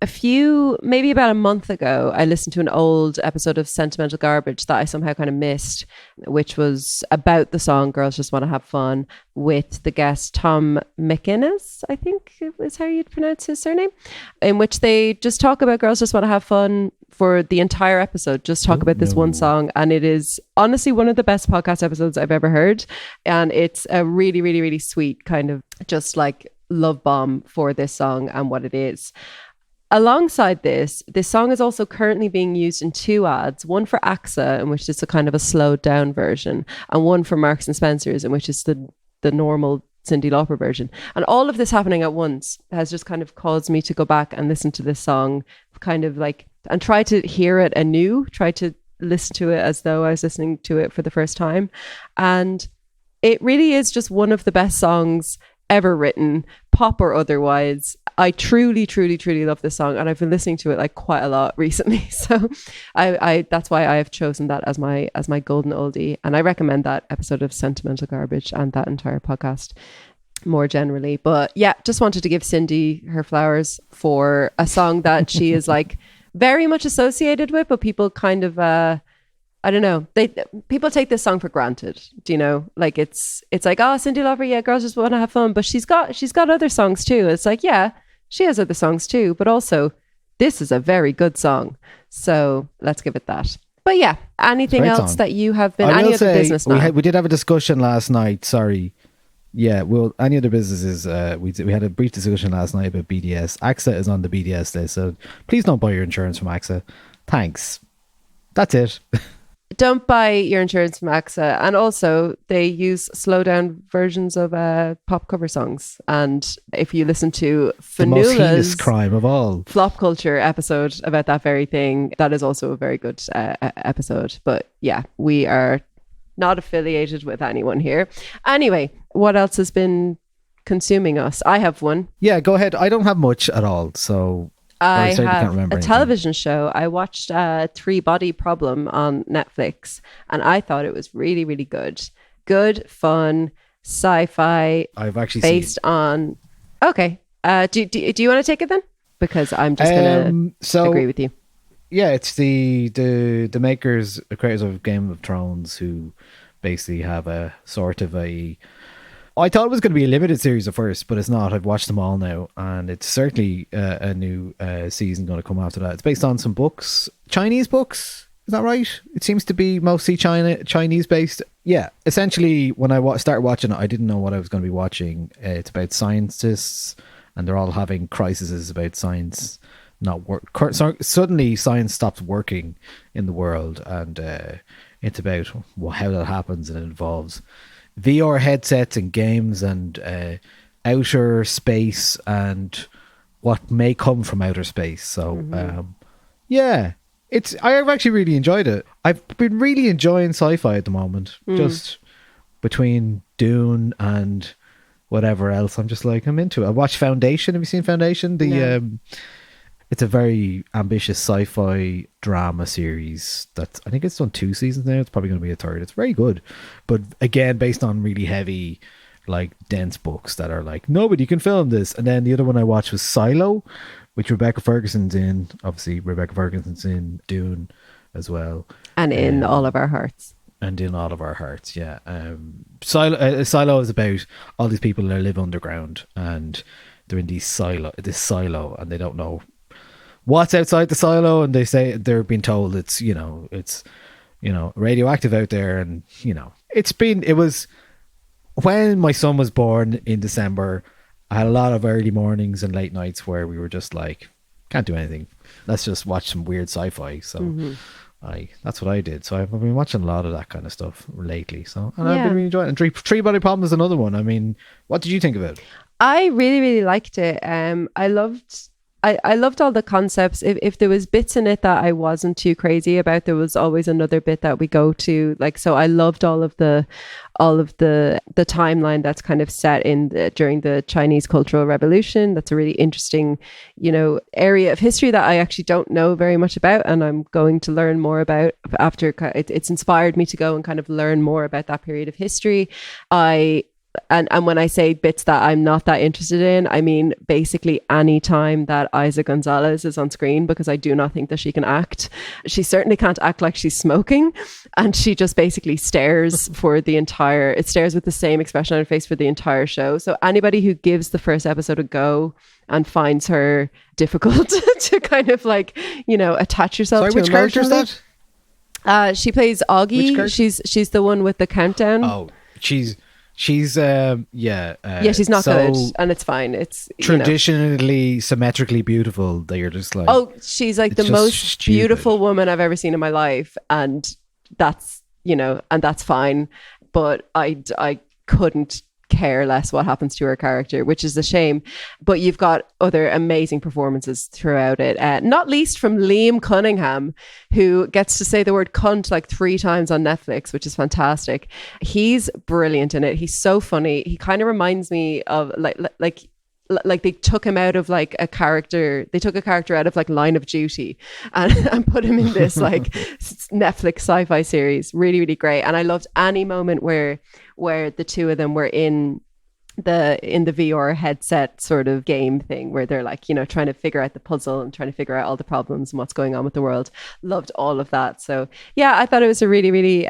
maybe about a month ago, I listened to an old episode of Sentimental Garbage that I somehow kind of missed, which was about the song Girls Just Want to Have Fun, with the guest Tom McInnes, I think is how you'd pronounce his surname, in which they just talk about Girls Just Want to Have Fun for the entire episode, just talk about this one song. And it is honestly one of the best podcast episodes I've ever heard. And it's a really, really, really sweet kind of just like love bomb for this song and what it is. Alongside this song is also currently being used in two ads, one for AXA, in which it's a kind of a slowed down version, and one for Marks and Spencer's, in which is the normal Cyndi Lauper version. And all of this happening at once has just kind of caused me to go back and listen to this song, kind of like, and try to hear it anew, try to listen to it as though I was listening to it for the first time. And it really is just one of the best songs ever written, pop or otherwise. I truly, truly, truly love this song, and I've been listening to it like quite a lot recently. So I that's why I have chosen that as my golden oldie, and I recommend that episode of Sentimental Garbage and that entire podcast. more generally. But yeah, just wanted to give Cindy her flowers for a song that she is like very much associated with, but people kind of I don't know, people take this song for granted. Do you know, like it's like, oh, Cyndi Lauper, yeah, girls just want to have fun, but she's got other songs too. It's like, yeah, she has other songs too, but also this is a very good song, so let's give it that. But yeah, anything else that you have been, any other business now? We did have a discussion last night, sorry. Yeah, well, any other businesses, we had a brief discussion last night about BDS. AXA is on the BDS list, so please don't buy your insurance from AXA. Thanks. That's it. Don't buy your insurance from AXA. And also, they use slow down versions of pop cover songs. And if you listen to the most heinous Fanula's crime of all Flop Culture episode about that very thing, that is also a very good episode. But yeah, we are not affiliated with anyone here. Anyway, what else has been consuming us? I have one. Yeah, go ahead. I don't have much at all, so I have a television show. I watched Three Body Problem on Netflix, and I thought it was really, really good. Good, fun, sci-fi. I've actually based on. Okay. Do you want to take it then? Because I'm just gonna agree with you. Yeah, it's the makers, the creators of Game of Thrones, who basically have a sort of a. I thought it was going to be a limited series at first, but it's not. I've watched them all now, and it's certainly a new season going to come after that. It's based on some books, Chinese books. Is that right? It seems to be mostly Chinese based. Yeah, essentially, when I started watching it, I didn't know what I was going to be watching. It's about scientists, and they're all having crises about science not work. Suddenly, science stops working in the world, and it's about how that happens, and it involves VR headsets and games and outer space and what may come from outer space. So, yeah, I've actually really enjoyed it. I've been really enjoying sci-fi at the moment. Just between Dune and whatever else, I'm just like, I'm into it. I watched Foundation. Have you seen Foundation? It's a very ambitious sci-fi drama series that I think it's done 2 seasons now. It's probably going to be a 3rd. It's very good. But again, based on really heavy, like dense books that are like, nobody can film this. And then the other one I watched was Silo, which Rebecca Ferguson's in. Obviously, Rebecca Ferguson's in Dune as well. And in All of Our Hearts. And in All of Our Hearts, yeah. Silo is about all these people that live underground, and they're in this silo, and they don't know what's outside the silo, and they say they're being told it's radioactive out there, and it was when my son was born in December. I had a lot of early mornings and late nights where we were just like, can't do anything, let's just watch some weird sci-fi. So that's what I did. So I've been watching a lot of that kind of stuff lately. So I've been really enjoying it. And Three Body Problem is another one. I mean, what did you think of it? I really, really liked it. I loved all the concepts. If there was bits in it that I wasn't too crazy about, there was always another bit that we go to. Like, so I loved all of the timeline that's kind of set in during the Chinese Cultural Revolution. That's a really interesting, area of history that I actually don't know very much about, and I'm going to learn more about after. It's inspired me to go and kind of learn more about that period of history. And when I say bits that I'm not that interested in, I mean basically any time that Isa Gonzalez is on screen, because I do not think that she can act. She certainly can't act like she's smoking, and she just basically stares with the same expression on her face for the entire show. So anybody who gives the first episode a go and finds her difficult to kind of attach yourself to. Which character is that? She plays Augie. She's the one with the countdown. Oh, she's she's not good, and it's fine. It's traditionally symmetrically beautiful that you're just like, oh, she's like the most beautiful woman I've ever seen in my life, and that's fine. But I couldn't care less what happens to her character, which is a shame. But you've got other amazing performances throughout it, not least from Liam Cunningham, who gets to say the word cunt like 3 times on Netflix, which is fantastic. He's brilliant in it. He's so funny. He kind of reminds me of like they took him out of like a character. They took a character out of like Line of Duty and put him in this like Netflix sci-fi series. Really, really great. And I loved any moment where the two of them were in in the VR headset sort of game thing where they're like, you know, trying to figure out the puzzle and trying to figure out all the problems and what's going on with the world. Loved all of that. So yeah, I thought it was a really, really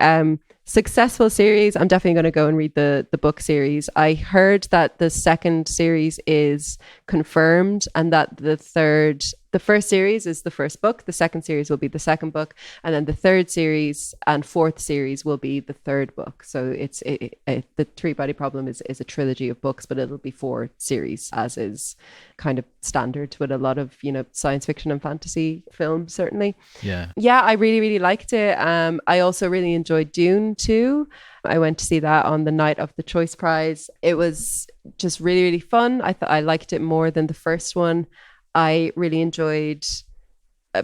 successful series. I'm definitely going to go and read the book series. I heard that the second series is confirmed and that the first series is the first book, the second series will be the second book, and then the third series and fourth series will be the third book. So it's the Three Body Problem is a trilogy of books, but it'll be 4 series, as is kind of standard with a lot of, you know, science fiction and fantasy films, certainly. Yeah, I really, really liked it. I also really enjoyed Dune too. I went to see that on the night of the Choice Prize. It was just really, really fun. I liked it more than the first one. I really enjoyed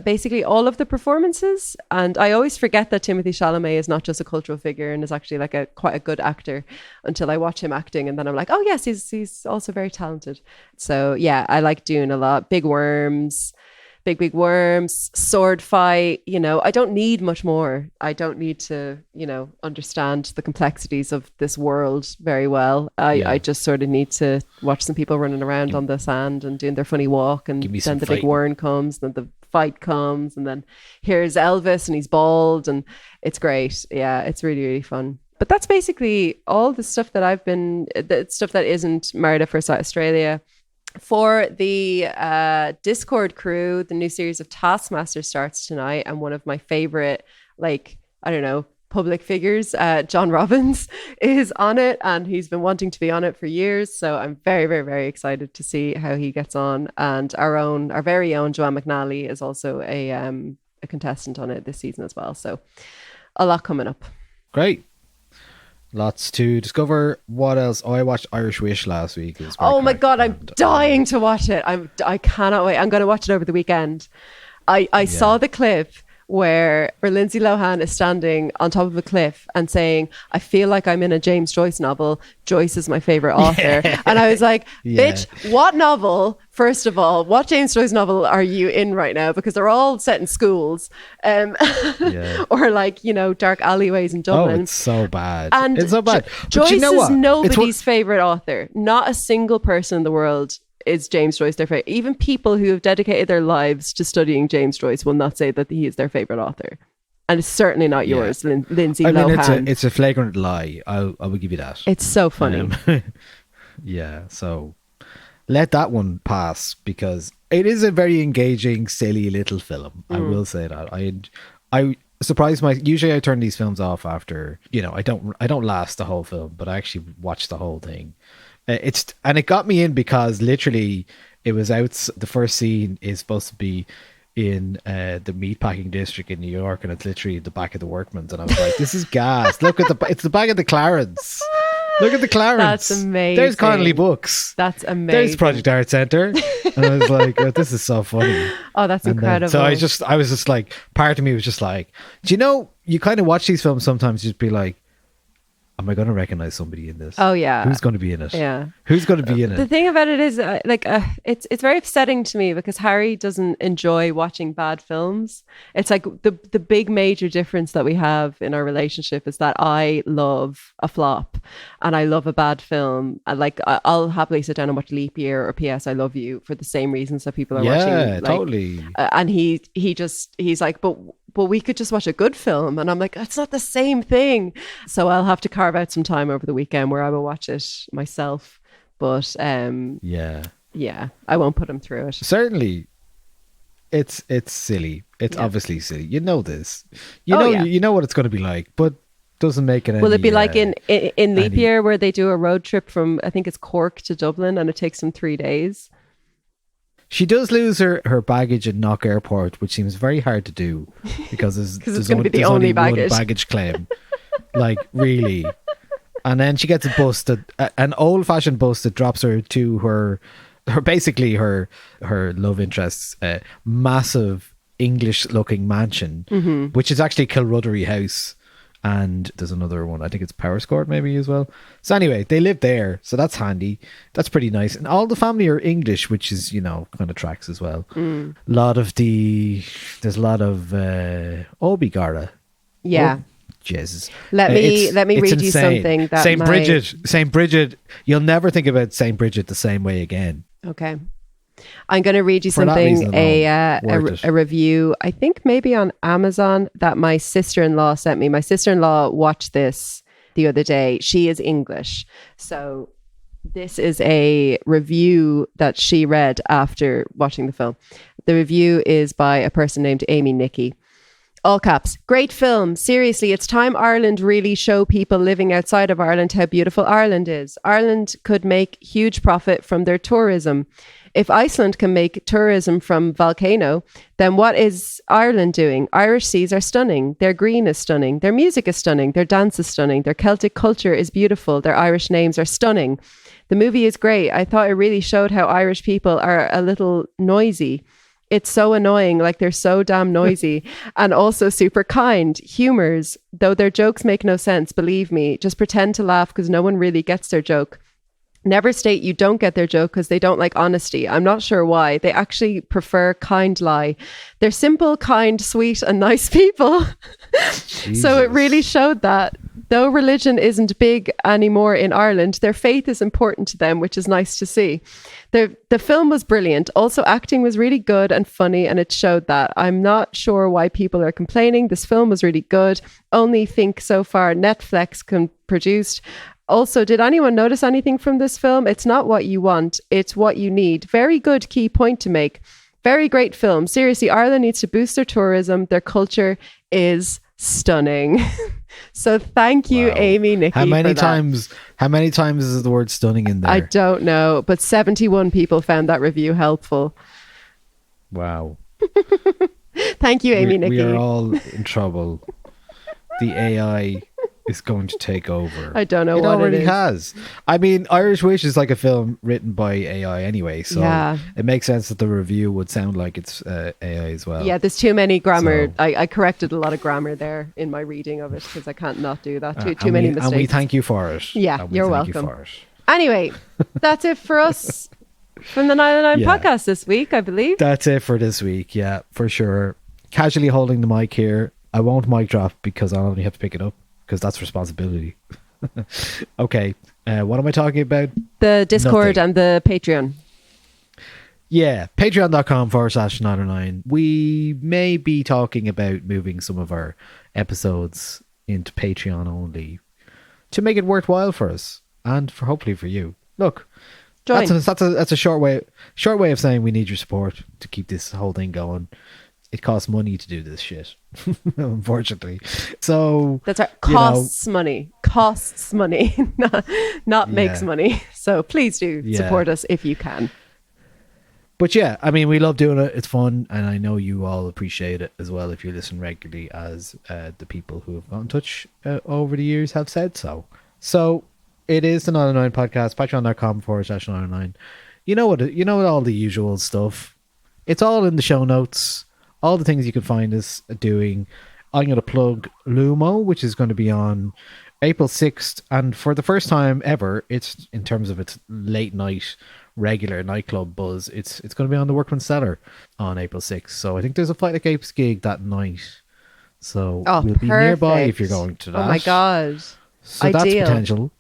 basically all of the performances, and I always forget that Timothée Chalamet is not just a cultural figure and is actually like quite a good actor until I watch him acting, and then I'm like, oh yes, he's also very talented. So yeah, I like Dune a lot. Big worms, sword fight. You know, I don't need much more. I don't need to, you know, understand the complexities of this world very well. I just sort of need to watch some people running around on the sand and doing their funny walk, and then the big worm comes, then the fight comes, and then here's Elvis and he's bald, and it's great. Yeah, it's really, really fun. But that's basically all the stuff that the stuff that isn't Merida for Australia. For the Discord crew, the new series of Taskmaster starts tonight, and one of my favorite, like, I don't know, public figures, John Robbins, is on it, and he's been wanting to be on it for years. So I'm very, very, very excited to see how he gets on. And our very own Joanne McNally is also a contestant on it this season as well. So a lot coming up. Great. Lots to discover. What else? Oh, I watched Irish Wish last week. Oh my God, I'm dying to watch it. I cannot wait. I'm going to watch it over the weekend. I saw the clip where Lindsay Lohan is standing on top of a cliff and saying, I feel like I'm in a James Joyce novel. Joyce is my favorite author. Yeah. And I was like, bitch, what novel? First of all, what James Joyce novel are you in right now? Because they're all set in schools, or like, you know, dark alleyways in Dublin. Oh, it's so bad. And it's so bad. Joyce is nobody's favorite author. Not a single person in the world is James Joyce their favorite. Even people who have dedicated their lives to studying James Joyce will not say that he is their favorite author. And it's certainly not yours, Lindsay Lohan. It's a flagrant lie. I will give you that. It's so funny. Yeah, so let that one pass, because it is a very engaging, silly little film. I will say that. I surprised usually I turn these films off after, you know, I don't last the whole film, but I actually watched the whole thing. And it got me in because literally it was out. The first scene is supposed to be in the meatpacking district in New York, and it's literally the back of the Workman's, and I was like, this is gas. Look at it's the back of the Clarence. Look at the Clarence. That's amazing. There's Connolly Books. That's amazing. There's Project Art Centre. And I was like, oh, this is so funny. Oh, that's incredible. So I was just like, part of me was just like, do you know, you kind of watch these films sometimes, you just be like, am I going to recognize somebody in this? Oh yeah. Who's going to be in it? Yeah. Who's going to be in it? The thing about it is, it's very upsetting to me because Harry doesn't enjoy watching bad films. It's like the big major difference that we have in our relationship is that I love a flop and I love a bad film. And like I'll happily sit down and watch Leap Year or P.S. I Love You for the same reasons that people are watching. Yeah, totally. And he's like, but we could just watch a good film. And I'm like, it's not the same thing. So I'll have to carve out some time over the weekend where I will watch it myself. But yeah, I won't put him through it. Certainly, it's silly. It's obviously silly. You know this. You know what it's going to be like, but doesn't make it. Will it be like in Leap Year where they do a road trip from, I think it's Cork to Dublin, and it takes them 3 days? She does lose her baggage at Knock Airport, which seems very hard to do because there's going to be the only baggage. One baggage claim. Like, really. And then she gets a bus an old-fashioned bus that drops her to her basically her love interest's massive English-looking mansion, which is actually Kilruddery House. And there's another one, I think it's Powerscourt maybe as well. So anyway, they live there, so that's handy. That's pretty nice. And all the family are English, which is, you know, kind of tracks as well. There's a lot of Obi Gara. Yeah. Jesus. Let me It's read you insane. something that Saint Bridget, you'll never think about Saint Bridget the same way again. Okay. I'm going to read you For that something, reason alone, worth it. a review, I think maybe on Amazon, that my sister-in-law sent me. My sister-in-law watched this the other day. She is English. So this is a review that she read after watching the film. The review is by a person named Amy Nicky. All caps. Great film. Seriously, it's time Ireland really show people living outside of Ireland how beautiful Ireland is. Ireland could make huge profit from their tourism. If Iceland can make tourism from volcano, then what is Ireland doing? Irish seas are stunning. Their green is stunning. Their music is stunning. Their dance is stunning. Their Celtic culture is beautiful. Their Irish names are stunning. The movie is great. I thought it really showed how Irish people are a little noisy. It's so annoying, like they're so damn noisy, and also super kind. Humors, though their jokes make no sense, believe me. Just pretend to laugh because no one really gets their joke. Never state you don't get their joke because they don't like honesty. I'm not sure why. They actually prefer kind lie. They're simple, kind, sweet, and nice people. So it really showed that. Though religion isn't big anymore in Ireland, their faith is important to them, which is nice to see. The film was brilliant. Also, acting was really good and funny, and it showed that. I'm not sure why people are complaining. This film was really good. Only think so far Netflix can produced. Also, did anyone notice anything from this film? It's not what you want, it's what you need. Very good key point to make. Very great film. Seriously, Ireland needs to boost their tourism. Their culture is stunning. So thank you, Wow. Amy Nicky. How many for that. times is the word stunning in there? I don't know, but 71 people found that review helpful. Wow. Thank you, Amy Nicky. We are all in trouble. The AI is going to take over. I don't know it what it already is. has. I mean, Irish Wish is like a film written by AI anyway, so Yeah. it makes sense that the review would sound like it's AI as well. Yeah, there's too many grammar. So- I corrected a lot of grammar there in my reading of it because I can't not do that. Too And many we, mistakes. And we thank you for it. Yeah, And we you're thank welcome. You for it. Anyway, that's it for us from the Niall and Yeah. Podcast this week, I believe. That's it for this week. Yeah, for sure. Casually holding the mic here. I won't mic drop because I'll only have to pick it up because that's responsibility. Okay. What am I talking about? The Discord Nothing. and the Patreon. Yeah, patreon.com/Nialler9. We may be talking about moving some of our episodes into Patreon only to make it worthwhile for us and for hopefully for you. Look, Join. that's a short way of saying we need your support to keep this whole thing going. It costs money to do this shit, unfortunately. So That's right. you know, Costs money. Costs money. Not makes Yeah. money. So please do Yeah. support us if you can. But yeah, I mean, we love doing it. It's fun, and I know you all appreciate it as well if you listen regularly, as the people who have got in touch over the years have said so. So it is the Nialler9 Podcast, patreon.com/Nialler9. You know what? You know all the usual stuff. It's all in the show notes. All the things you can find us doing. I'm going to plug Lumo, which is going to be on April 6th, and for the first time ever, it's in terms of its late night regular nightclub buzz, it's going to be on the Workman's Cellar on April 6th. So I think there's a Flight Like Apes gig that night. So we'll be nearby if you're going to that. Oh my god. So Ideal. that's potential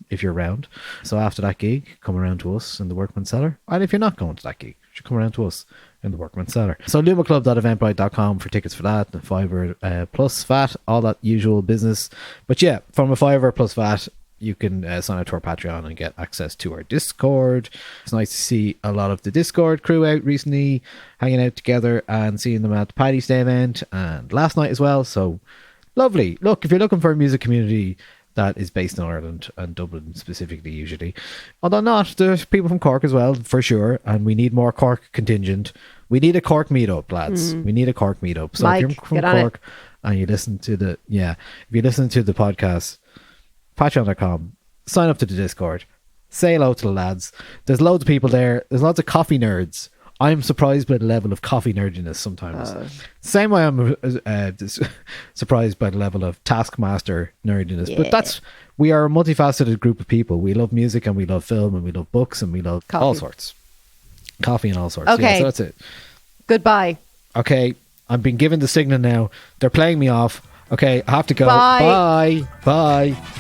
if you're around. So after that gig, come around to us in the Workman's Cellar. And if you're not going to that gig, you should come around to us in the Workman's Cellar. So lumaclub.eventbrite.com for tickets for that, and $5 plus VAT, all that usual business. But yeah, from a $5 plus VAT, you can sign up to our Patreon and get access to our Discord. It's nice to see a lot of the Discord crew out recently, hanging out together and seeing them at the Paddy's Day event and last night as well. So lovely. Look, if you're looking for a music community that is based in Ireland and Dublin specifically usually, although not, there's people from Cork as well for sure, and we need more Cork contingent. We need a Cork meetup, lads. We need a Cork meetup. So Mike, if you're from get on Cork and you listen to the if you listen to the podcast, patreon.com, sign up to the Discord, say hello to the lads. There's loads of people there. There's lots of coffee nerds. I'm surprised by the level of coffee nerdiness sometimes. Same way I'm surprised by the level of Taskmaster nerdiness. Yeah. But we are a multifaceted group of people. We love music and we love film and we love books and we love Coffee. all sorts. Coffee and all sorts. Okay. Yeah, so that's it. Goodbye. Okay, I've been given the signal now. They're playing me off. Okay, I have to go. Bye. Bye. Bye.